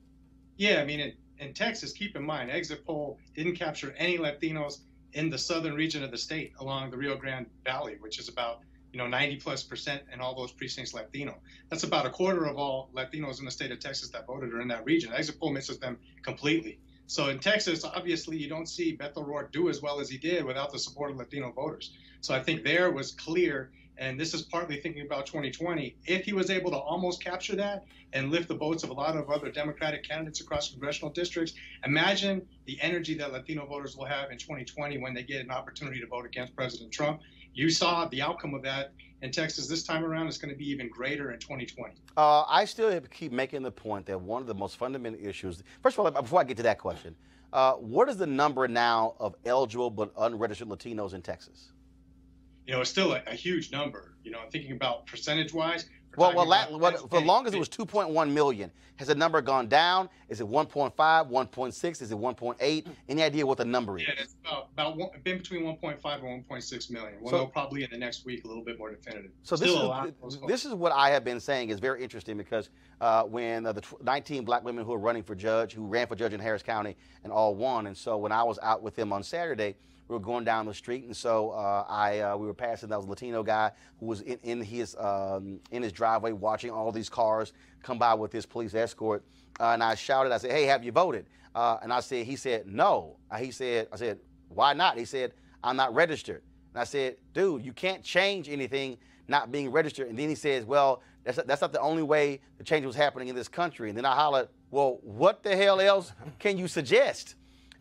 Yeah, I mean, in Texas, keep in mind, exit poll didn't capture any Latinos in the southern region of the state along the Rio Grande Valley, which is about 90+% in all those precincts Latino. That's about a quarter of all Latinos in the state of Texas that voted are in that region. Exit poll misses them completely. So in Texas, obviously, you don't see Beto O'Rourke do as well as he did without the support of Latino voters. So I think there was clear, and this is partly thinking about 2020, if he was able to almost capture that and lift the votes of a lot of other Democratic candidates across congressional districts, imagine the energy that Latino voters will have in 2020 when they get an opportunity to vote against President Trump. You saw the outcome of that in Texas this time around. Is going to be even greater in 2020.
I still keep making the point that one of the most fundamental issues, first of all, before I get to that question, what is the number now of eligible but unregistered Latinos in Texas?
It's still a huge number. Thinking about percentage-wise.
For long as it was 2.1 million, has the number gone down? Is it 1.5, 1.6? Is it 1.8? Any idea what the number is?
Yeah, it's been between 1.5 and 1.6 million. We'll know probably in the next week a little bit more definitive.
So this is what I have been saying is very interesting, because when the 19 black women who are running for judge, who ran for judge in Harris County and all won, and so when I was out with them on Saturday, we were going down the street, and so we were passing. That was a Latino guy who was in his driveway watching all these cars come by with his police escort. And I shouted, I said, "Hey, have you voted?" And he said, "No." I said, "Why not?" He said, "I'm not registered." And I said, "Dude, you can't change anything not being registered." And then he says, "Well, that's not the only way the change was happening in this country." And then I hollered, "Well, what the hell else can you suggest?"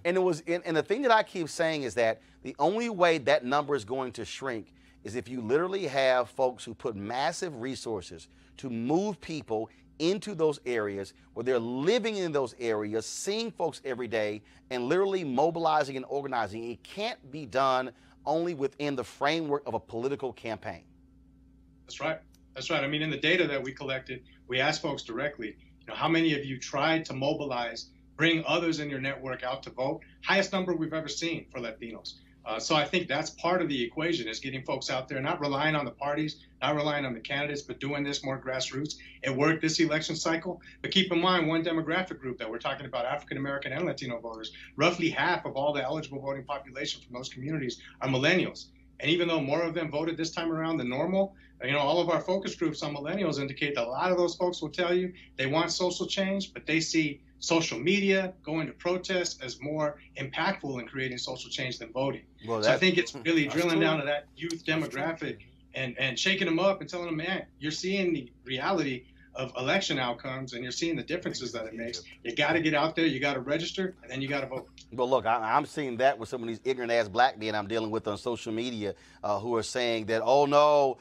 And the thing that I keep saying is that the only way that number is going to shrink is if you literally have folks who put massive resources to move people into those areas, where they're living in those areas, seeing folks every day, and literally mobilizing and organizing. It can't be done only within the framework of a political campaign.
That's right. That's right. I mean, in the data that we collected, we asked folks directly, how many of you tried to mobilize, bring others in your network out to vote? Highest number we've ever seen for Latinos. So I think that's part of the equation, is getting folks out there, not relying on the parties, not relying on the candidates, but doing this more grassroots. It worked this election cycle. But keep in mind, one demographic group that we're talking about, African American and Latino voters, roughly half of all the eligible voting population from those communities are millennials. And even though more of them voted this time around than normal, all of our focus groups on millennials indicate that a lot of those folks will tell you they want social change, but they see social media, going to protests as more impactful in creating social change than voting. Well, so I think it's really drilling down to that youth demographic and shaking them up and telling them, man, you're seeing the reality of election outcomes and you're seeing the differences that it makes. You got to get out there, you got to register, and then you got to vote.
Well, look, I'm seeing that with some of these ignorant-ass black men I'm dealing with on social media who are saying that, oh, no,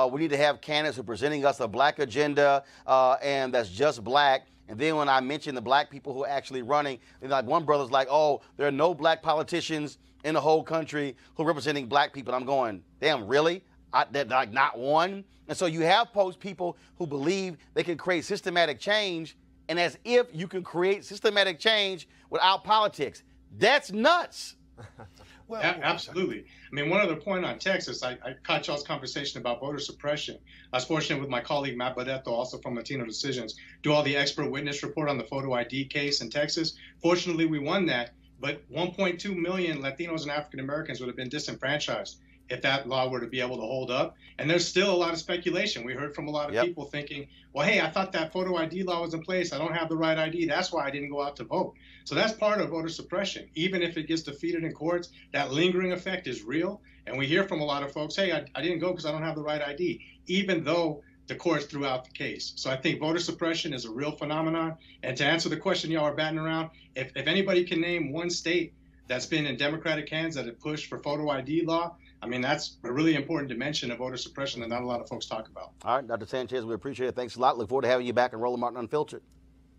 we need to have candidates who are presenting us a black agenda and that's just black. And then when I mention the black people who are actually running, like one brother's like, oh, there are no black politicians in the whole country who are representing black people. And I'm going, damn, really? Like not one? And so you have people who believe they can create systematic change, and as if you can create systematic change without politics. That's nuts.
Well, absolutely. I mean, one other point on Texas, I caught y'all's conversation about voter suppression. I was fortunate with my colleague Matt Barreto, also from Latino Decisions, do all the expert witness report on the photo ID case in Texas. Fortunately, we won that, but 1.2 million Latinos and African Americans would have been disenfranchised if that law were to be able to hold up. And there's still a lot of speculation. We heard from a lot of people thinking, well, hey, I thought that photo ID law was in place. I don't have the right ID. That's why I didn't go out to vote. So that's part of voter suppression. Even if it gets defeated in courts, that lingering effect is real. And we hear from a lot of folks, hey, I didn't go because I don't have the right ID, even though the courts threw out the case. So I think voter suppression is a real phenomenon. And to answer the question y'all are batting around, if anybody can name one state that's been in Democratic hands that have pushed for photo ID law, I mean, that's a really important dimension of voter suppression that not a lot of folks talk about.
All right, Dr. Sanchez, we appreciate it. Thanks a lot. Look forward to having you back on Roland Martin Unfiltered.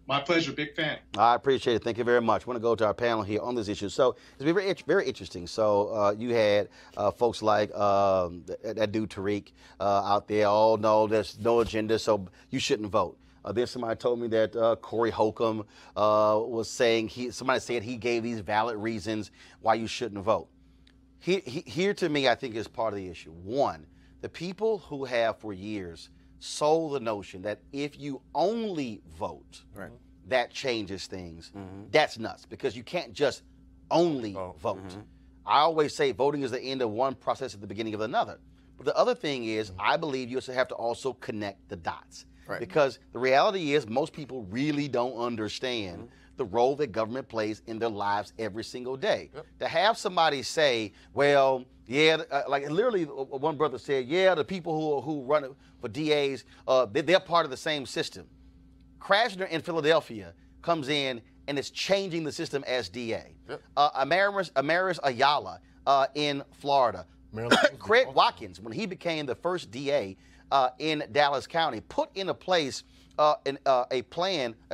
My pleasure. Big fan.
I appreciate it. Thank you very much. I want to go to our panel here on this issue. So it's very, very interesting. So you had folks like that dude Tariq out there. Oh, no, there's no agenda, so you shouldn't vote. Then somebody told me that Corey Holcomb was saying, somebody said he gave these valid reasons why you shouldn't vote. Here to me, I think, is part of the issue. One, the people who have for years sold the notion that if you only vote, that changes things. That's nuts, because you can't just only vote. I always say voting is the end of one process at the beginning of another. But the other thing is, I believe you have to also connect the dots. Because the reality is most people really don't understand the role that government plays in their lives every single day. To have somebody say, well, yeah, like literally one brother said, yeah, the people who run for DAs, they're part of the same system. Krasner in Philadelphia comes in and is changing the system as DA. Amaris Ayala in Florida. Craig Watkins, when he became the first DA in Dallas County, put into place a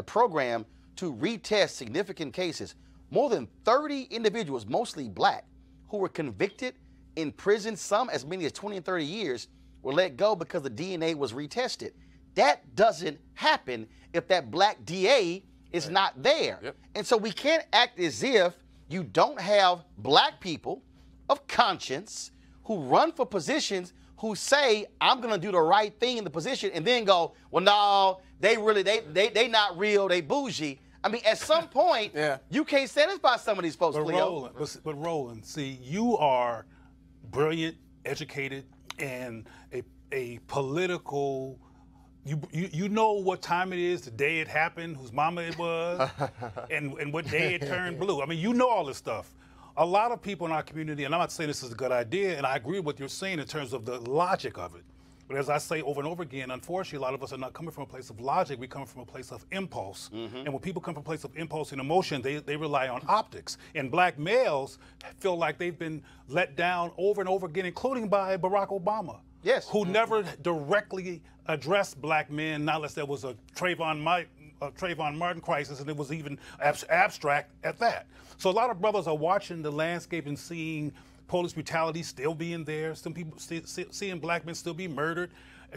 program to retest significant cases. More than 30 individuals, mostly black, who were convicted in prison, some as many as 20 and 30 years, were let go because the DNA was retested. That doesn't happen if that black DA is not there. And so we can't act as if you don't have black people of conscience who run for positions who say, I'm going to do the right thing in the position, and then go, well, no, they not real, they bougie. I mean, at some point, you can't satisfy some of these folks, Cleo.
But Roland, see, you are brilliant, educated, and a political, you know what time it is, the day it happened, whose mama it was, and what day it turned blue. I mean, you know all this stuff. A lot of people in our community, and I'm not saying this is a good idea, and I agree with what you're saying in terms of the logic of it, But as I say over and over again, unfortunately, a lot of us are not coming from a place of logic. We come from a place of impulse. And when people come from a place of impulse and emotion, they rely on optics. And black males feel like they've been let down over and over again, including by Barack Obama.
Yes.
Who never directly addressed black men, not unless there was a Trayvon Martin crisis, and it was even abstract at that. So a lot of brothers are watching the landscape and seeing police brutality still being there, some people seeing black men still be murdered,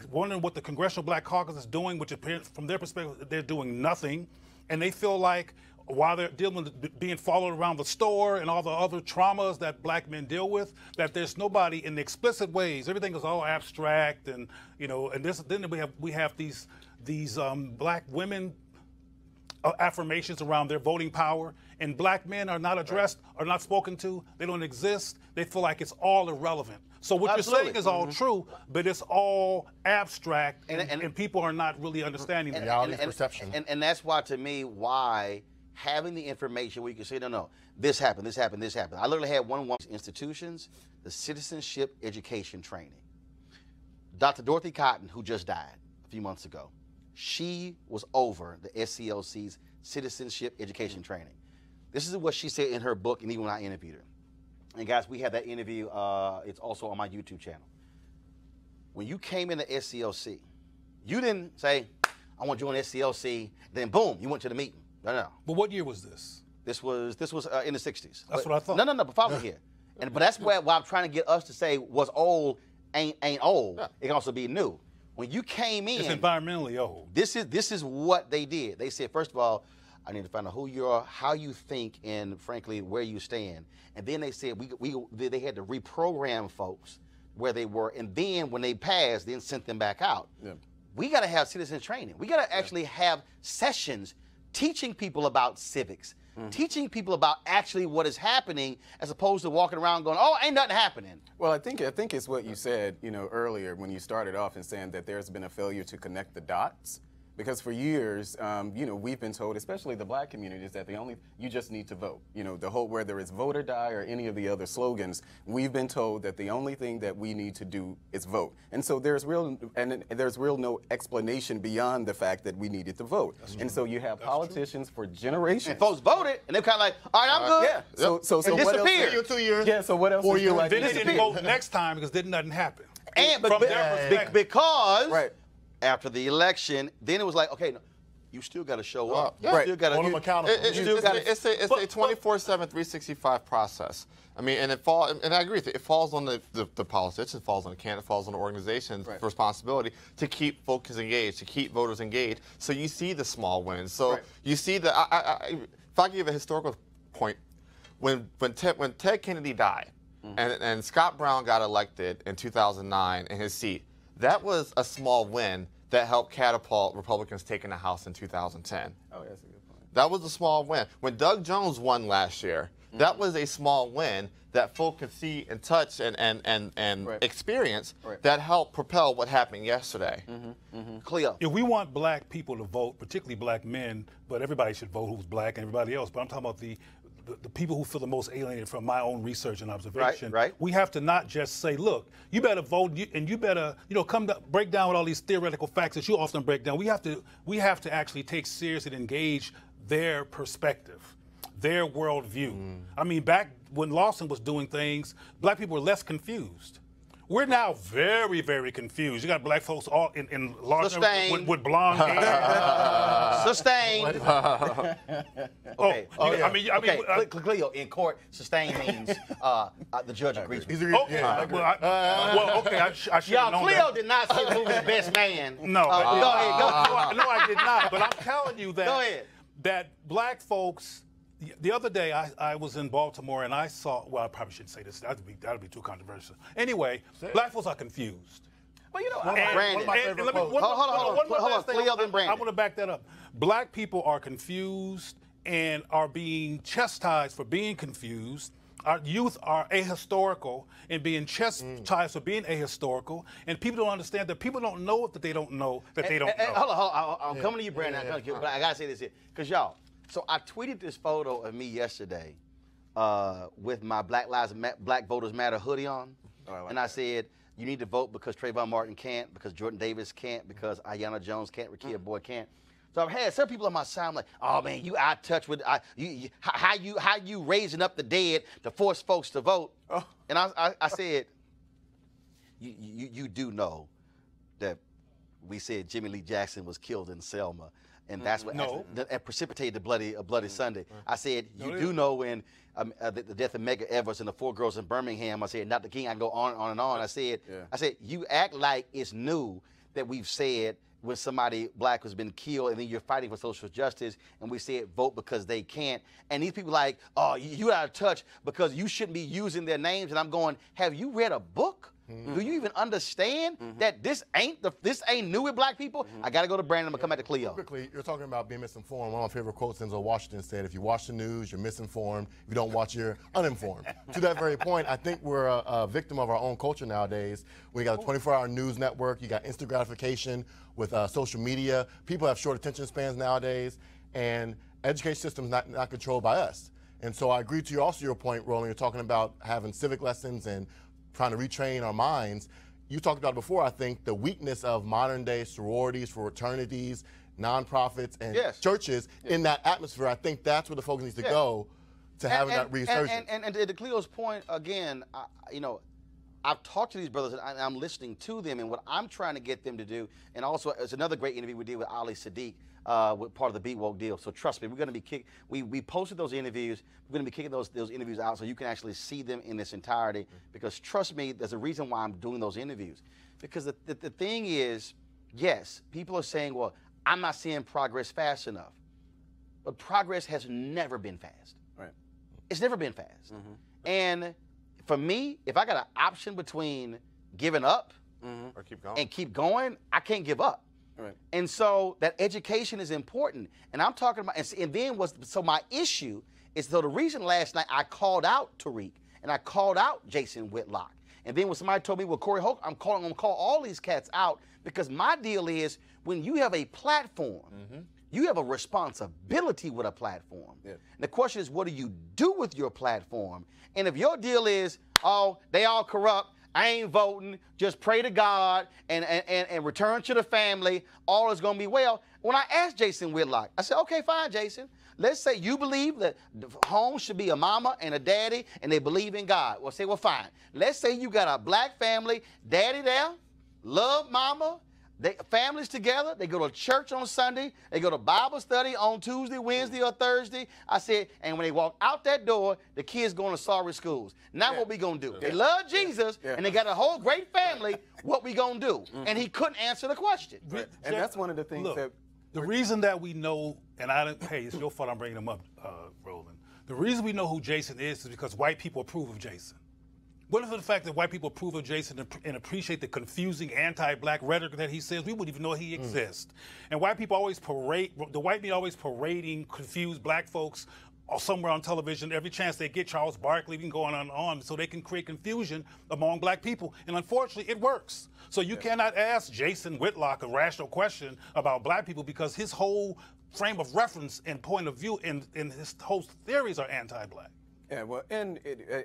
wondering what the Congressional Black Caucus is doing, which appears, from their perspective, they're doing nothing. And they feel like while they're dealing with being followed around the store and all the other traumas that black men deal with, that there's nobody in the explicit ways. Everything is all abstract, and and then we have these black women affirmations around their voting power, and black men are not addressed, are not spoken to. They don't exist. They feel like it's all irrelevant. So what you're saying is all true, but it's all abstract, and people are not really understanding the
reality perception.
And that's why, to me, why having the information where you can say, no, this happened, this happened, this happened. I literally had one institutions, the citizenship education training. Dr. Dorothy Cotton, who just died a few months ago, she was over the SCLC's citizenship education training. This is what she said in her book, and even when I interviewed her. And guys, we have that interview. It's also on my YouTube channel. When you came into SCLC, you didn't say, I want to join SCLC, then boom, you went to the meeting. No.
But what year was this?
This was in the 60s.
That's what I thought.
No, but follow me here. But that's why I'm trying to get us to say what's old ain't old. Yeah. It can also be new. When you came in,
it's environmentally old.
This is what they did. They said, first of all, I need to find out who you are, how you think, and frankly, where you stand. And then they said they had to reprogram folks where they were, and then when they passed, then sent them back out. Yeah. We got to have citizen training. We got to actually have sessions teaching people about civics, teaching people about actually what is happening, as opposed to walking around going, oh, ain't nothing happening.
Well, I think it's what you said, earlier when you started off and saying that there's been a failure to connect the dots. Because for years, we've been told, especially the black communities, that you just need to vote. The whole, whether it's vote or die or any of the other slogans, we've been told that the only thing that we need to do is vote. And so there's real no explanation beyond the fact that we needed to vote. And so you have politicians for generations.
And folks voted, and they're kind of like, all right, I'm good.
Yeah. So what else?
2 years.
Yeah. So what else?
4 years.
Then they didn't vote next time because then nothing happened.
And because. Right. After the election, then it was like, okay, no, you still got to show up.
Yeah.
You still got to
hold them accountable.
It's a 24/7, 365 process. I mean, and I agree with you. It falls on the politicians, it falls on the candidate, it falls on the organization's responsibility to keep folks engaged, to keep voters engaged. So you see the small wins. So you see if I give a historical point, when Ted Kennedy died, and Scott Brown got elected in 2009 in his seat, that was a small win that helped catapult Republicans taking the House in 2010.
Oh, that's a good point.
That was a small win. When Doug Jones won last year, that was a small win that folk could see and touch and experience that helped propel what happened yesterday.
Cleo.
If we want black people to vote, particularly black men, but everybody should vote who's black and everybody else, but I'm talking about the people who feel the most alienated from my own research and observation.
Right.
We have to not just say, look, you better vote, and you better, come to break down with all these theoretical facts that you often break down. We have to actually take seriously and engage their perspective, their worldview. I mean, back when Lawson was doing things, black people were less confused. We're now very, very confused. You got black folks all in large numbers with blonde hair.
Sustained. Okay. Cleo, in court, sustained means the judge agrees with you.
Okay. I should have known
Cleo
that.
did not say who was the best man.
No.
Go ahead.
No, I did not. But I'm telling you that,
Go ahead.
that black folks. The other day, I was in Baltimore and I saw. Well, I probably shouldn't say this. That'd be too controversial. Anyway, black folks are confused.
Well,
Brandon. Hold on.
Cleo, then Brandon.
I want to back that up. Black people are confused and are being chastised for being confused. Our youth are ahistorical and being chastised for being ahistorical. And people don't understand that people don't know that they don't know that they don't know.
Hold on. I'm coming to you, Brandon. But I got to say this here. Because y'all, so I tweeted this photo of me yesterday with my Black Voters Matter hoodie on. And I said, you need to vote because Trayvon Martin can't, because Jordan Davis can't, because Aiyana Jones can't, Rakia Boyd can't. So I've had some people on my side, I'm like, oh man, you out of touch with how you raising up the dead to force folks to vote. Oh. And I said, you do know that we said Jimmy Lee Jackson was killed in Selma, and that's what that precipitated a bloody Sunday. I said, you do know when the death of Medgar Evers and the 4 girls in Birmingham. I said, not the king. I go on and on. I said, you act like it's new that we've said when somebody black has been killed and then you're fighting for social justice, and we said vote because they can't. And these people like, oh, you out of touch because you shouldn't be using their names. And I'm going, have you read a book? Do you even understand that this ain't new with black people? I got to go to Brandon. I'm going to come back to Cleo.
Quickly, you're talking about being misinformed. One of my favorite quotes, Denzel Washington said, if you watch the news, you're misinformed. If you don't watch, you're uninformed. To that very point, I think we're a victim of our own culture nowadays. We got a 24-hour news network. You got instant gratification with social media. People have short attention spans nowadays, and education system is not controlled by us. And so I agree to your point, Roland. You're talking about having civic lessons and trying to retrain our minds. You talked about before, I think, the weakness of modern day sororities, fraternities, nonprofits, and churches in that atmosphere. I think that's where the focus needs to go to having that resurgence.
And to Cleo's point, again, I've talked to these brothers and I'm listening to them, and what I'm trying to get them to do, and also it's another great interview we did with Ali Sadiq, with part of the Beat Woke deal. So trust me, we're going to be we posted those interviews. We're going to be kicking those interviews out so you can actually see them in this entirety. Because trust me, there's a reason why I'm doing those interviews. Because the thing is, yes, people are saying, well, I'm not seeing progress fast enough. But progress has never been fast.
Right.
It's never been fast. And for me, if I got an option between giving up
or
keep going, I can't give up.
Right.
And so that education is important. And I'm talking about, and then so my issue is, so the reason last night I called out Tariq and I called out Jason Whitlock. And then when somebody told me, well, Corey Holt, I'm going to call all these cats out, because my deal is when you have a platform, you have a responsibility with a platform.
Yeah.
And the question is, what do you do with your platform? And if your deal is, oh, they all corrupt, I ain't voting, just pray to God and return to the family, all is going to be well. When I asked Jason Whitlock, I said, okay, fine, Jason. Let's say you believe that the home should be a mama and a daddy and they believe in God. Well, say, well, fine. Let's say you got a black family, daddy there, love mama, families together, they go to church on Sunday, they go to Bible study on Tuesday, Wednesday, or Thursday. I said, and when they walk out that door, the kids going to sorry schools. Now what we going to do? They love Jesus, and they got a whole great family. What we going to do? And he couldn't answer the question.
Right. And that's one of the things that...
The reason that we know, and hey, it's your fault I'm bringing him up, Roland. The reason we know who Jason is because white people approve of Jason. What if the fact that white people approve of Jason and appreciate the confusing anti-black rhetoric that he says, we wouldn't even know he exists. And white people always the white media always parading confused black folks or somewhere on television every chance they get. Charles Barkley, even going on so they can create confusion among black people. And unfortunately, it works. So you cannot ask Jason Whitlock a rational question about black people because his whole frame of reference and point of view and his whole theories are anti-black.
Yeah, well, and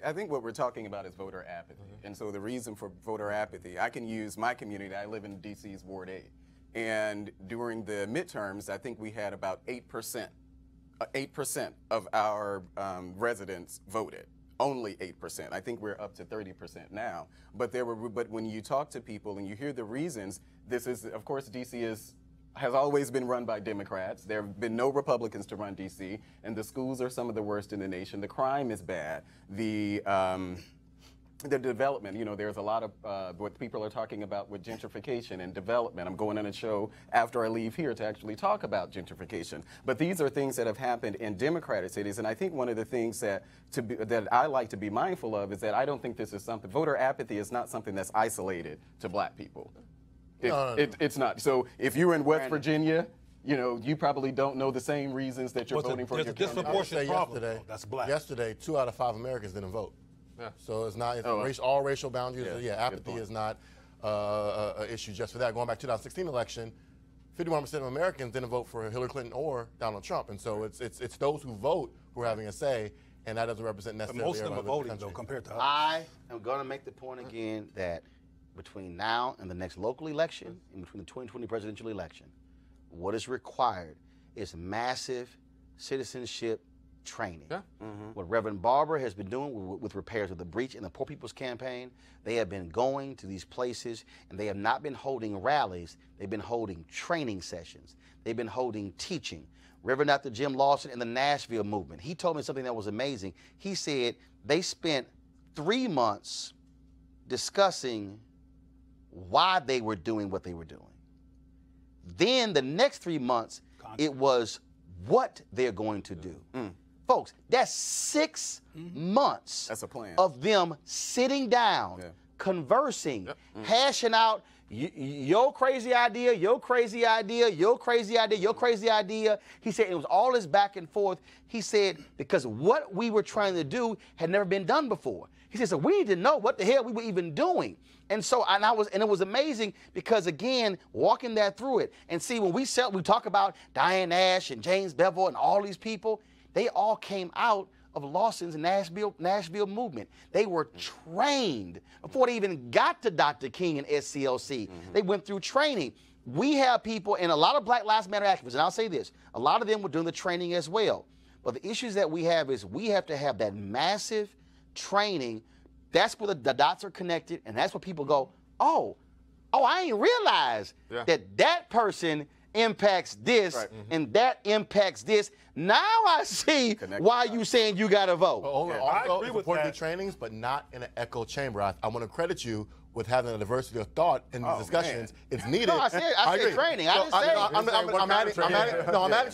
I think what we're talking about is voter apathy. And so the reason for voter apathy, I can use my community. I live in D.C.'s Ward 8. And during the midterms, I think we had about 8%. 8% of our residents voted. Only 8%. I think we're up to 30% now. But when you talk to people and you hear the reasons, this is, of course, D.C. has always been run by Democrats. There have been no Republicans to run D.C., and the schools are some of the worst in the nation. The crime is bad. The development, there's a lot of what people are talking about with gentrification and development. I'm going on a show after I leave here to actually talk about gentrification. But these are things that have happened in Democratic cities, and I think one of the things that I like to be mindful of is that I don't think this is something, voter apathy is not something that's isolated to black people. It's not. So if you're in West Virginia, you probably don't know the same reasons that you're voting for your candidate.
Disproportionate problem. That's black.
Yesterday, 2 out of 5 Americans didn't vote.
Yeah.
So it's not all racial boundaries. Apathy is not an issue just for that. Going back to the 2016 election, 51% of Americans didn't vote for Hillary Clinton or Donald Trump, and so it's those who vote who are having a say, and that doesn't represent necessarily.
But most of them are voting though, compared to us.
I am going to make the point again that between now and the next local election and between the 2020 presidential election, what is required is massive citizenship training.
Yeah.
What Reverend Barber has been doing with repairs of the breach and the Poor People's Campaign, they have been going to these places and they have not been holding rallies, they've been holding training sessions. They've been holding teaching. Reverend Dr. Jim Lawson in the Nashville movement, he told me something that was amazing. He said they spent 3 months discussing why they were doing what they were doing. Then the next 3 months, it was what they're going to do. Folks, that's 6 months
That's a plan.
of them sitting down, conversing, hashing out your crazy idea, your crazy idea, your crazy idea, your crazy idea. He said it was all this back and forth. He said because what we were trying to do had never been done before. He said, so we need to know what the hell we were even doing. And so, and it was amazing because again, walking that through it and see when we talk about Diane Nash and James Bevel and all these people, they all came out of Lawson's Nashville movement. They were trained before they even got to Dr. King and SCLC. They went through training. We have people, and a lot of Black Lives Matter activists, and I'll say this, a lot of them were doing the training as well. But the issues that we have is we have to have that massive training. That's where the dots are connected, and that's where people go, oh, I ain't realized that person impacts this and that impacts this. Now I see why you saying you got to vote.
I agree with
important
that.
trainings, but not in an echo chamber. I want to credit you with having a diversity of thought in these discussions. It's needed.
No, I said training. I didn't say.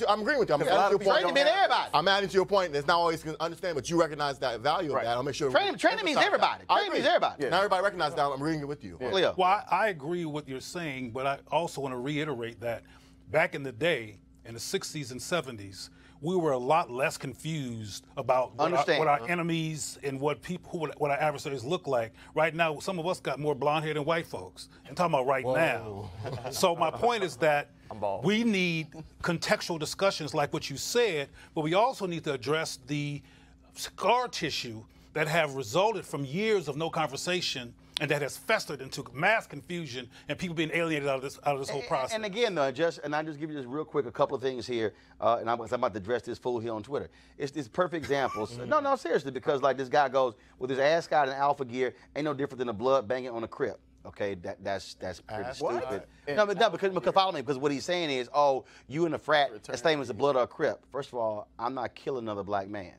I'm agreeing with you. I'm adding to your point.
Training means everybody.
I'm adding to your point. It's not always going to understand, but you recognize that value of that. I'll make sure.
Training means everybody. Training means everybody.
Not everybody recognizes that. I'm agreeing it with you.
Leo.
Well, I agree with what you're saying, but I also want to reiterate that back in the day, in the 60s and 70s, we were a lot less confused about what our enemies and what our adversaries look like. Right now, some of us got more blonde hair than white folks. I'm talking about right now. So my point is that we need contextual discussions like what you said, but we also need to address the scar tissue that have resulted from years of no conversation and that has festered into mass confusion and people being alienated out of this whole process. And
again, though, I just give you just real quick a couple of things here, and I'm about to address this fool here on Twitter. It's perfect examples. No, seriously, because like this guy goes with his ass guy in alpha gear, ain't no different than a blood banging on a crib. Okay, that's pretty stupid. No, because follow me, because what he's saying is, oh, you in a frat, that's same as the blood or a crip. First of all, I'm not killing another black man.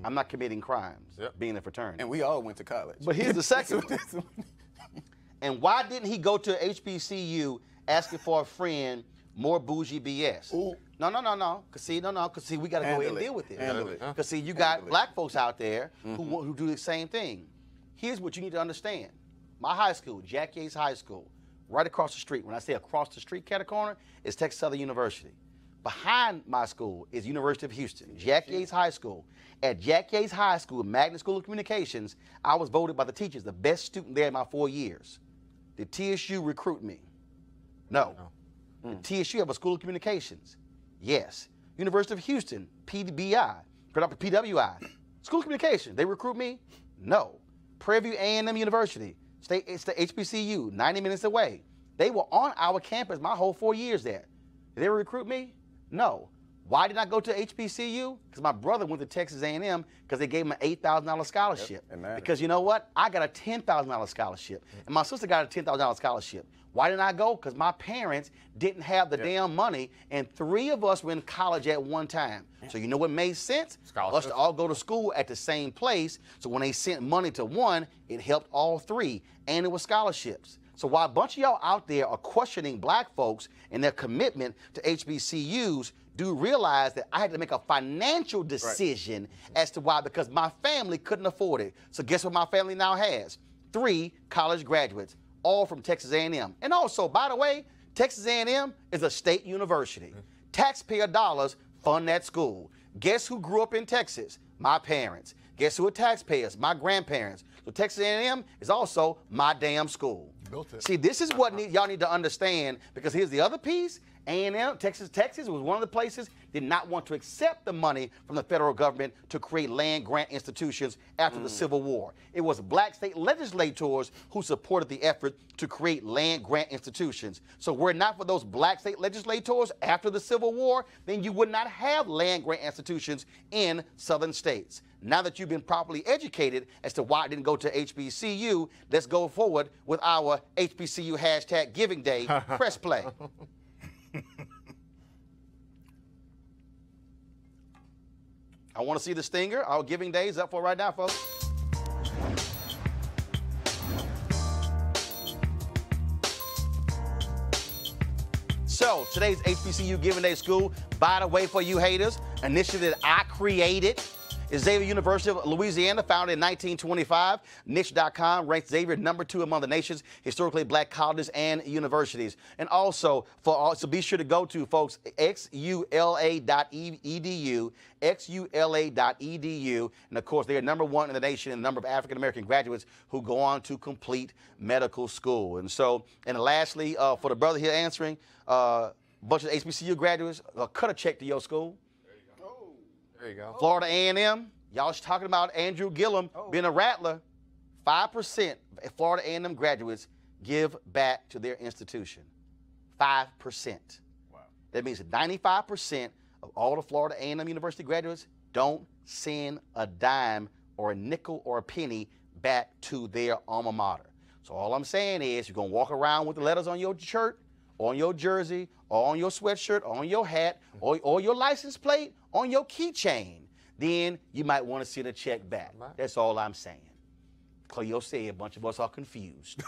I'm not committing crimes being in a fraternity.
And we all went to college.
But here's the second one. And why didn't he go to HBCU asking for a friend, more bougie BS?
Ooh.
No. Because see, we got to go ahead and deal with it. Because see, you got black folks out there who do the same thing. Here's what you need to understand. My high school, Jack Yates High School, right across the street. When I say across the street, cat corner, is Texas Southern University. Behind my school is University of Houston, Jack Yates High School. At Jack Yates High School, Magnet School of Communications, I was voted by the teachers the best student there in my 4 years. Did TSU recruit me? No. Did TSU have a School of Communications? Yes. University of Houston, PWI, School of Communications, they recruit me? No. Prairie View A&M University, it's the HBCU, 90 minutes away. They were on our campus my whole 4 years there. Did they recruit me? No. Why did I go to HBCU? Because my brother went to Texas A&M because they gave him an $8,000 scholarship. Because you know what? I got a $10,000 scholarship. And my sister got a $10,000 scholarship. Why didn't I go? Because my parents didn't have the damn money, and 3 of us were in college at one time. So you know what made sense? Us to all go to school at the same place. So when they sent money to one, it helped all 3, and it was scholarships. So while a bunch of y'all out there are questioning black folks and their commitment to HBCUs, do realize that I had to make a financial decision as to why, because my family couldn't afford it. So guess what my family now has? 3 college graduates, all from Texas A&M. And also, by the way, Texas A&M is a state university. Taxpayer dollars fund that school. Guess who grew up in Texas? My parents. Guess who are taxpayers? My grandparents. So Texas A&M is also my damn school. See, this is what y'all need to understand, because here's the other piece, A&M, Texas was one of the places did not want to accept the money from the federal government to create land-grant institutions after the Civil War. It was black state legislators who supported the effort to create land-grant institutions. So were it not for those black state legislators after the Civil War, then you would not have land-grant institutions in southern states. Now that you've been properly educated as to why it didn't go to HBCU, let's go forward with our HBCU hashtag Giving Day. Press play. I want to see the stinger. Our Giving Day is up for right now, folks. So today's HBCU Giving Day School, by the way, for you haters, initiative that I created, is Xavier University of Louisiana, founded in 1925. Niche.com ranks Xavier #2 among the nation's historically black colleges and universities. And also, so be sure to go to, folks, xula.edu, xula.edu. And of course, they are #1 in the nation in the number of African-American graduates who go on to complete medical school. And so, and lastly, for the brother here answering, bunch of HBCU graduates, cut a check to your school.
There you go.
Florida A&M, y'all was talking about Andrew Gillum being a rattler. 5% of Florida A&M graduates give back to their institution. 5%. Wow. That means that 95% of all the Florida A&M University graduates don't send a dime or a nickel or a penny back to their alma mater. So all I'm saying is you're going to walk around with the letters on your shirt, on your jersey, or on your sweatshirt, or on your hat, or your license plate, on your keychain, then you might want to send a check back. That's all I'm saying. Cleo said a bunch of us are confused.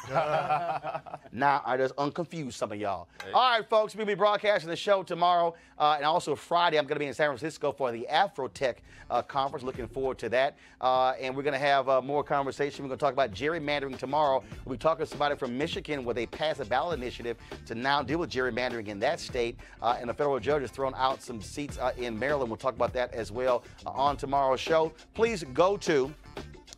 Now I just unconfused some of y'all. Hey. All right, folks, we'll be broadcasting the show tomorrow. And also Friday, I'm going to be in San Francisco for the Afrotech conference. Looking forward to that. And we're going to have more conversation. We're going to talk about gerrymandering tomorrow. We'll be talking to somebody from Michigan where they passed a ballot initiative to now deal with gerrymandering in that state. And the federal judge has thrown out some seats in Maryland. We'll talk about that as well on tomorrow's show. Please go to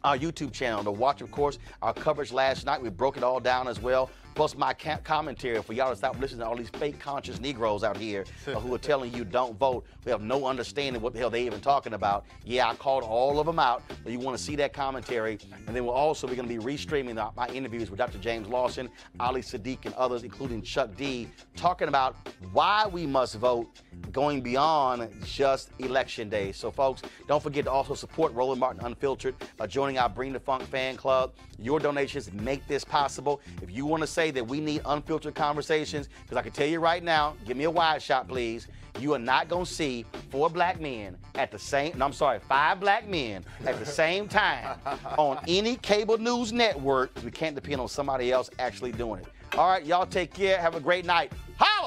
our YouTube channel to watch, of course, our coverage last night. We broke it all down as well. Plus my commentary for y'all to stop listening to all these fake conscious Negroes out here who are telling you don't vote. We have no understanding what the hell they even talking about. Yeah, I called all of them out. So you want to see that commentary. And then we're also going to be restreaming my interviews with Dr. James Lawson, Ali Sadiq, and others, including Chuck D, talking about why we must vote going beyond just election day. So, folks, don't forget to also support Roland Martin Unfiltered by joining our Bring the Funk fan club. Your donations make this possible. If you want to say that we need unfiltered conversations, because I can tell you right now, give me a wide shot, please. You are not going to see 5 black men at the same time on any cable news network. We can't depend on somebody else actually doing it. All right, y'all take care. Have a great night. Hi!